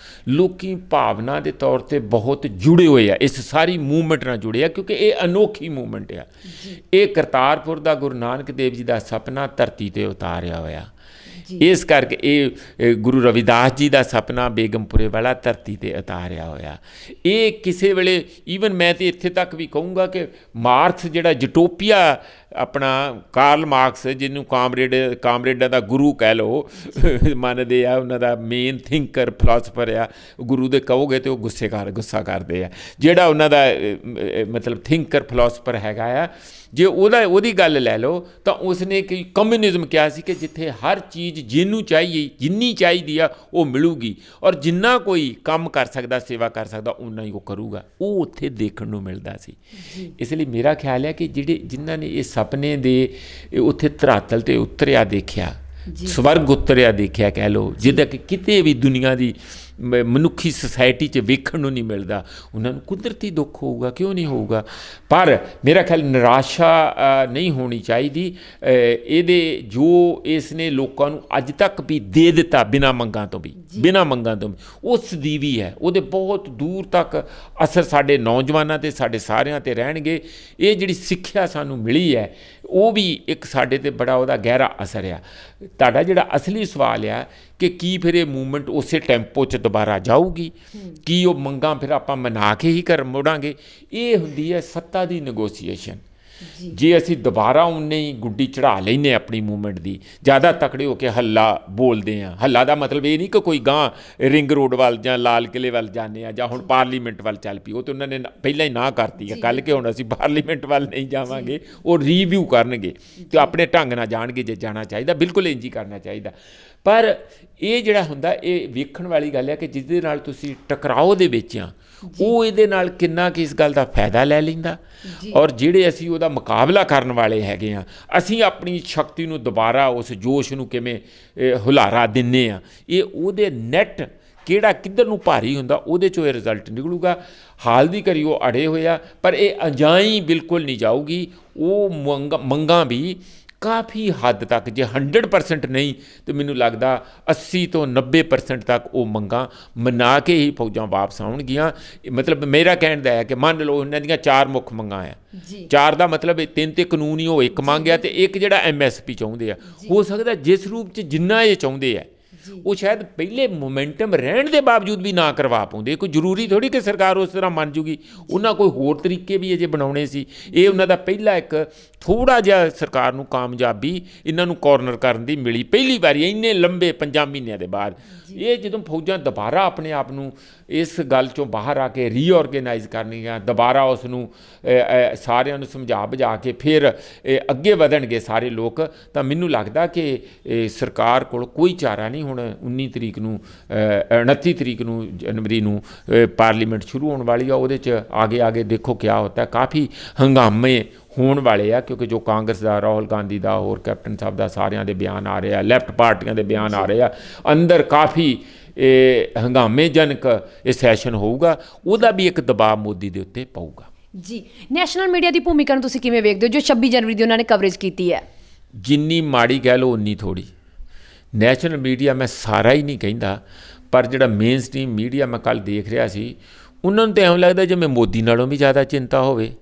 ਲੋਕੀ ਭਾਵਨਾ ਦੇ ਤੌਰ 'ਤੇ ਬਹੁਤ ਜੁੜੇ ਹੋਏ ਆ, ਇਸ ਸਾਰੀ ਮੂਵਮੈਂਟ ਨਾਲ ਜੁੜੇ ਆ, ਕਿਉਂਕਿ ਇਹ ਅਨੋਖੀ ਮੂਵਮੈਂਟ ਆ। ਇਹ ਕਰਤਾਰਪੁਰ ਦਾ ਗੁਰੂ ਨਾਨਕ ਦੇਵ ਜੀ ਦਾ ਸੁਪਨਾ ਧਰਤੀ 'ਤੇ ਉਤਾਰਿਆ ਹੋਇਆ। ਇਸ ਕਰਕੇ ਇਹ ਗੁਰੂ ਰਵਿਦਾਸ ਜੀ ਦਾ ਸੁਪਨਾ ਬੇਗਮਪੁਰੇ ਵਾਲਾ ਧਰਤੀ 'ਤੇ ਉਤਾਰਿਆ ਹੋਇਆ। ਇਹ ਕਿਸੇ ਵੇਲੇ ਈਵਨ ਮੈਂ ਤਾਂ ਇੱਥੇ ਤੱਕ ਵੀ ਕਹੂੰਗਾ ਕਿ ਮਾਰਕਸ ਜਿਹੜਾ ਯੂਟੋਪੀਆ ਆਪਣਾ ਕਾਰਲ ਮਾਰਕਸ, ਜਿਹਨੂੰ ਕਾਮਰੇਡਾਂ ਦਾ ਗੁਰੂ ਕਹਿ ਲਓ, ਮੰਨਦੇ ਆ, ਉਹਨਾਂ ਦਾ ਮੇਨ ਥਿੰਕਰ ਫਿਲਾਸਫਰ ਆ। ਗੁਰੂ ਦੇ ਕਹੋਗੇ ਤਾਂ ਉਹ ਗੁੱਸਾ ਕਰਦੇ ਆ। ਜਿਹੜਾ ਉਹਨਾਂ ਦਾ ਮਤਲਬ ਥਿੰਕਰ ਫਿਲਾਸਫਰ ਹੈਗਾ ਆ, ਜੇ ਉਹਦੀ ਗੱਲ ਲੈ ਲਓ ਤਾਂ ਉਸਨੇ ਕਿ ਕਮਿਊਨਿਜ਼ਮ ਕਿਹਾ ਸੀ ਕਿ ਜਿੱਥੇ ਹਰ ਚੀਜ਼ ਜਿੰਨੀ ਚਾਹੀਦੀ ਆ ਉਹ ਮਿਲੂਗੀ ਔਰ ਜਿੰਨਾ ਕੋਈ ਕੰਮ ਕਰ ਸਕਦਾ, ਸੇਵਾ ਕਰ ਸਕਦਾ, ਉਨਾ ਹੀ ਉਹ ਕਰੂਗਾ। ਉਹ ਉੱਥੇ ਦੇਖਣ ਨੂੰ ਮਿਲਦਾ ਸੀ। ਇਸ ਲਈ ਮੇਰਾ ਖਿਆਲ ਹੈ ਕਿ ਜਿਨ੍ਹਾਂ ਨੇ ਇਹ ਸੁਪਨੇ ਦੇ ਉੱਥੇ ਧਰਾਤਲ 'ਤੇ ਉਤਰਿਆ ਦੇਖਿਆ, ਸਵਰਗ ਉਤਰਿਆ ਦੇਖਿਆ ਕਹਿ ਲਓ, ਜਿਹਦਾ ਕਿ ਕਿਤੇ ਵੀ ਦੁਨੀਆ ਦੀ ਮਨੁੱਖੀ ਸੁਸਾਇਟੀ 'ਚ ਵੇਖਣ ਨੂੰ ਨਹੀਂ ਮਿਲਦਾ, ਉਹਨਾਂ ਨੂੰ ਕੁਦਰਤੀ ਦੁੱਖ ਹੋਊਗਾ, ਕਿਉਂ ਨਹੀਂ ਹੋਊਗਾ। ਪਰ ਮੇਰਾ ਖਿਆਲ ਨਿਰਾਸ਼ਾ ਨਹੀਂ ਹੋਣੀ ਚਾਹੀਦੀ। ਇਹਦੇ ਜੋ ਇਸ ਨੇ ਲੋਕਾਂ ਨੂੰ ਅੱਜ ਤੱਕ ਵੀ ਦੇ ਦਿੱਤਾ ਬਿਨਾਂ ਮੰਗਾਂ ਤੋਂ ਵੀ, ਉਸ ਦੀ ਵੀ ਹੈ, ਉਹਦੇ ਬਹੁਤ ਦੂਰ ਤੱਕ ਅਸਰ ਸਾਡੇ ਨੌਜਵਾਨਾਂ 'ਤੇ, ਸਾਡੇ ਸਾਰਿਆਂ 'ਤੇ ਰਹਿਣਗੇ। ਇਹ ਜਿਹੜੀ ਸਿੱਖਿਆ ਸਾਨੂੰ ਮਿਲੀ ਹੈ, ਉਹ ਵੀ ਇੱਕ ਸਾਡੇ 'ਤੇ ਬੜਾ ਉਹਦਾ ਗਹਿਰਾ ਅਸਰ ਆ। ਤੁਹਾਡਾ ਜਿਹੜਾ ਅਸਲੀ ਸਵਾਲ ਆ ਕਿ ਕੀ ਫਿਰ ਇਹ ਮੂਵਮੈਂਟ ਉਸੇ ਟੈਂਪੋ 'ਚ ਦੁਬਾਰਾ ਜਾਊਗੀ, ਕੀ ਉਹ ਮੰਗਾਂ ਫਿਰ ਆਪਾਂ ਮਨਾ ਕੇ ਹੀ ਘਰ ਮੁੜਾਂਗੇ? ਇਹ ਹੁੰਦੀ ਹੈ ਸੱਤਾ ਦੀ ਨੈਗੋਸੀਏਸ਼ਨ। ਜੇ ਅਸੀਂ ਦੁਬਾਰਾ ਉਨੇ ਹੀ ਗੁੱਡੀ ਚੜ੍ਹਾ ਲੈਂਦੇ ਆਪਣੀ ਮੂਵਮੈਂਟ ਦੀ, ਜ਼ਿਆਦਾ ਤਕੜੇ ਹੋ ਕੇ ਹੱਲਾ ਬੋਲਦੇ ਹਾਂ। ਹੱਲਾ ਦਾ ਮਤਲਬ ਇਹ ਨਹੀਂ ਕਿ ਕੋਈ ਗਾਂ ਰਿੰਗ ਰੋਡ ਵੱਲ ਜਾਂ ਲਾਲ ਕਿਲੇ ਵੱਲ ਜਾਂਦੇ ਆ ਜਾਂ ਹੁਣ ਪਾਰਲੀਮੈਂਟ ਵੱਲ ਚੱਲ ਪਈ। ਉਹ ਤਾਂ ਉਹਨਾਂ ਨੇ ਪਹਿਲਾਂ ਹੀ ਨਾ ਕਰਤੀ ਹੈ ਕੱਲ੍ਹ ਕਿ ਹੁਣ ਅਸੀਂ ਪਾਰਲੀਮੈਂਟ ਵੱਲ ਨਹੀਂ ਜਾਵਾਂਗੇ। ਉਹ ਰੀਵਿਊ ਕਰਨਗੇ ਅਤੇ ਆਪਣੇ ਢੰਗ ਨਾਲ ਜਾਣਗੇ। ਜੇ ਜਾਣਾ ਚਾਹੀਦਾ ਬਿਲਕੁਲ ਇੰਝ ਹੀ ਕਰਨਾ ਚਾਹੀਦਾ। ਪਰ ਇਹ ਜਿਹੜਾ ਹੁੰਦਾ, ਇਹ ਵੇਖਣ ਵਾਲੀ ਗੱਲ ਹੈ ਕਿ ਜਿਹਦੇ ਨਾਲ ਤੁਸੀਂ ਟਕਰਾਓ ਦੇ ਵਿੱਚ ਆ, ਉਹ ਇਹਦੇ ਨਾਲ ਕਿੰਨਾ ਕਿ ਇਸ ਗੱਲ ਦਾ ਫਾਇਦਾ ਲੈ ਲੈਂਦਾ, ਔਰ ਜਿਹੜੇ ਅਸੀਂ ਉਹਦਾ ਮੁਕਾਬਲਾ ਕਰਨ ਵਾਲੇ ਹੈਗੇ ਆ, ਅਸੀਂ ਆਪਣੀ ਸ਼ਕਤੀ ਨੂੰ ਦੁਬਾਰਾ ਉਸ ਜੋਸ਼ ਨੂੰ ਕਿਵੇਂ ਹੁਲਾਰਾ ਦਿੰਦੇ ਆ, ਇਹ ਉਹਦੇ ਨੈੱਟ ਕਿਹੜਾ ਕਿੱਧਰ ਨੂੰ ਭਾਰੀ ਹੁੰਦਾ, ਉਹਦੇ 'ਚੋਂ ਇਹ ਰਿਜ਼ਲਟ ਨਿਕਲੂਗਾ। ਹਾਲ ਦੀ ਘੜੀ ਉਹ ਅੜੇ ਹੋਏ ਆ, ਪਰ ਇਹ ਅਜਾਈਂ ਬਿਲਕੁਲ ਨਹੀਂ ਜਾਊਗੀ। ਉਹ ਮੰਗਾਂ ਵੀ ਕਾਫੀ ਹੱਦ ਤੱਕ, ਜੇ 100% ਨਹੀਂ ਤਾਂ ਮੈਨੂੰ ਲੱਗਦਾ 80 ਤੋਂ 90% ਤੱਕ ਉਹ ਮੰਗਾਂ ਮਨਾ ਕੇ ਹੀ ਫੌਜਾਂ ਵਾਪਸ ਆਉਣਗੀਆਂ। ਮਤਲਬ ਮੇਰਾ ਕਹਿਣ ਦਾ ਹੈ ਕਿ ਮੰਨ ਲਓ ਇਹਨਾਂ ਦੀਆਂ 4 ਮੁੱਖ ਮੰਗਾਂ ਆ। 4 ਦਾ ਮਤਲਬ 3 ਤੇ ਕਾਨੂੰਨੀ ਉਹ ਇੱਕ ਮੰਗ ਆ ਅਤੇ ਇੱਕ ਜਿਹੜਾ MSP ਚਾਹੁੰਦੇ ਆ। ਹੋ ਸਕਦਾ ਜਿਸ ਰੂਪ 'ਚ ਜਿੰਨਾ ਇਹ ਚਾਹੁੰਦੇ ਆ ਉਹ ਸ਼ਾਇਦ ਪਹਿਲੇ ਮੋਮੈਂਟਮ ਰਹਿਣ ਦੇ ਬਾਵਜੂਦ ਵੀ ਨਾ ਕਰਵਾ ਪਾਉਂਦੇ। ਕੋਈ ਜ਼ਰੂਰੀ ਥੋੜ੍ਹੀ ਕਿ ਸਰਕਾਰ ਉਸ ਤਰ੍ਹਾਂ ਮੰਨ ਜੂਗੀ। ਉਹਨਾਂ ਕੋਈ ਹੋਰ ਤਰੀਕੇ ਵੀ ਅਜੇ ਬਣਾਉਣੇ ਸੀ। ਇਹ ਉਹਨਾਂ ਦਾ ਪਹਿਲਾ ਇੱਕ ਥੋੜ੍ਹਾ ਜਿਹਾ ਸਰਕਾਰ ਨੂੰ ਕਾਮਯਾਬੀ ਇਹਨਾਂ ਨੂੰ ਕਾਰਨਰ ਕਰਨ ਦੀ ਮਿਲੀ ਪਹਿਲੀ ਵਾਰੀ ਇੰਨੇ ਲੰਬੇ 5 ਮਹੀਨਿਆਂ ਦੇ ਬਾਅਦ। ਇਹ ਜਦੋਂ ਫੌਜਾਂ ਦੁਬਾਰਾ ਆਪਣੇ ਆਪ ਨੂੰ ਇਸ ਗੱਲ 'ਚੋਂ ਬਾਹਰ ਆ ਕੇ ਰੀਆਰਗੇਨਾਈਜ਼ ਕਰਨਗੀਆਂ, ਦੁਬਾਰਾ ਉਸ ਨੂੰ ਸਾਰਿਆਂ ਨੂੰ ਸਮਝਾ ਬੁਝਾ ਕੇ ਫਿਰ ਅੱਗੇ ਵਧਣਗੇ ਸਾਰੇ ਲੋਕ, ਤਾਂ ਮੈਨੂੰ ਲੱਗਦਾ ਕਿ ਸਰਕਾਰ ਕੋਲ ਕੋਈ ਚਾਰਾ ਨਹੀਂ। ਹੁਣ 29 ਤਰੀਕ ਨੂੰ ਜਨਵਰੀ ਨੂੰ ਪਾਰਲੀਮੈਂਟ ਸ਼ੁਰੂ ਹੋਣ ਵਾਲੀ ਆ। ਉਹਦੇ 'ਚ ਆਗੇ ਦੇਖੋ ਕਿਆ ਹੋਤਾ। ਕਾਫੀ ਹੰਗਾਮੇ ਹੋਣ ਵਾਲੇ ਆ, ਕਿਉਂਕਿ ਜੋ ਕਾਂਗਰਸ ਦਾ, ਰਾਹੁਲ ਗਾਂਧੀ ਦਾ, ਹੋਰ ਕੈਪਟਨ ਸਾਹਿਬ ਦਾ, ਸਾਰਿਆਂ ਦੇ ਬਿਆਨ ਆ ਰਹੇ ਆ, ਲੈਫਟ ਪਾਰਟੀਆਂ ਦੇ ਬਿਆਨ ਆ ਰਹੇ ਆ। ਅੰਦਰ ਕਾਫੀ ਹੰਗਾਮੇਜਨਕ ਇਹ ਸੈਸ਼ਨ ਹੋਊਗਾ। ਉਹਦਾ ਵੀ ਇੱਕ ਦਬਾਅ ਮੋਦੀ ਦੇ ਉੱਤੇ ਪਊਗਾ। ਜੀ ਨੈਸ਼ਨਲ ਮੀਡੀਆ ਦੀ ਭੂਮਿਕਾ ਨੂੰ ਤੁਸੀਂ ਕਿਵੇਂ ਵੇਖਦੇ ਹੋ ਜੋ 26 ਜਨਵਰੀ ਦੀ ਉਹਨਾਂ ਨੇ ਕਵਰੇਜ ਕੀਤੀ ਹੈ? ਜਿੰਨੀ ਮਾੜੀ ਕਹਿ ਲਓ ਉਨੀ ਥੋੜ੍ਹੀ। ਨੈਸ਼ਨਲ ਮੀਡੀਆ ਮੈਂ ਸਾਰਾ ਹੀ ਨਹੀਂ ਕਹਿੰਦਾ, ਪਰ ਜਿਹੜਾ ਮੇਨ ਸਟ੍ਰੀਮ ਮੀਡੀਆ ਮੈਂ ਕੱਲ੍ਹ ਦੇਖ ਰਿਹਾ ਸੀ, ਉਹਨਾਂ ਨੂੰ ਤਾਂ ਐਂ ਲੱਗਦਾ ਜਿਵੇਂ ਮੋਦੀ ਨਾਲੋਂ ਵੀ ਜ਼ਿਆਦਾ ਚਿੰਤਾ ਹੋਵੇ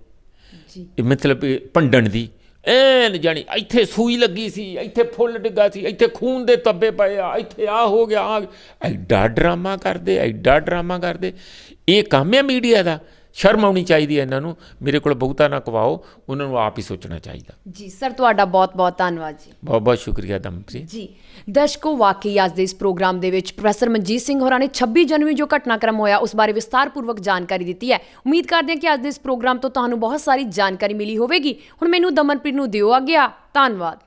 ਜੀ ਮਤਲਬ ਭੰਡਣ ਦੀ। ਐਨ ਜਾਣੀ ਇੱਥੇ ਸੂਈ ਲੱਗੀ ਸੀ, ਇੱਥੇ ਫੁੱਲ ਡਿੱਗਾ ਸੀ, ਇੱਥੇ ਖੂਨ ਦੇ ਧੱਬੇ ਪਏ ਆ, ਇੱਥੇ ਆ ਹੋ ਗਿਆ, ਐਡਾ ਡਰਾਮਾ ਕਰਦੇ, ਐਡਾ ਡਰਾਮਾ ਕਰਦੇ। ਇਹ ਕੰਮ ਹੈ ਮੀਡੀਆ ਦਾ? ਸ਼ਰਮ ਆਉਣੀ ਚਾਹੀਦੀ ਹੈ ਇਹਨਾਂ ਨੂੰ। ਮੇਰੇ ਕੋਲ ਬਹੁਤਾ ਨਾ ਕਵਾਓ, ਉਹਨਾਂ ਨੂੰ ਆਪ ਹੀ ਸੋਚਣਾ ਚਾਹੀਦਾ। ਜੀ ਸਰ, ਤੁਹਾਡਾ ਬਹੁਤ ਬਹੁਤ ਧੰਨਵਾਦ ਜੀ। ਬਹੁਤ ਬਹੁਤ ਸ਼ੁਕਰੀਆ ਦਮਨਪ੍ਰੀਤ ਜੀ ਦਰਸ਼ਕੋ, ਵਾਕਈ ਅੱਜ ਦੇ ਇਸ ਪ੍ਰੋਗਰਾਮ ਦੇ ਵਿੱਚ ਪ੍ਰੋਫੈਸਰ ਮਨਜੀਤ ਸਿੰਘ ਹੋਰਾਂ ਨੇ 26 ਜਨਵਰੀ ਜੋ ਘਟਨਾਕ੍ਰਮ ਹੋਇਆ ਉਸ ਬਾਰੇ ਵਿਸਤਾਰਪੂਰਵਕ ਜਾਣਕਾਰੀ ਦਿੱਤੀ ਹੈ। ਉਮੀਦ ਕਰਦੇ ਹਾਂ ਕਿ ਅੱਜ ਦੇ ਇਸ ਪ੍ਰੋਗਰਾਮ ਤੋਂ ਤੁਹਾਨੂੰ ਬਹੁਤ ਸਾਰੀ ਜਾਣਕਾਰੀ ਮਿਲੀ ਹੋਵੇਗੀ। ਹੁਣ ਮੈਨੂੰ ਦਮਨਪ੍ਰੀਤ ਨੂੰ ਦਿਓ ਆਗਿਆ। ਧੰਨਵਾਦ।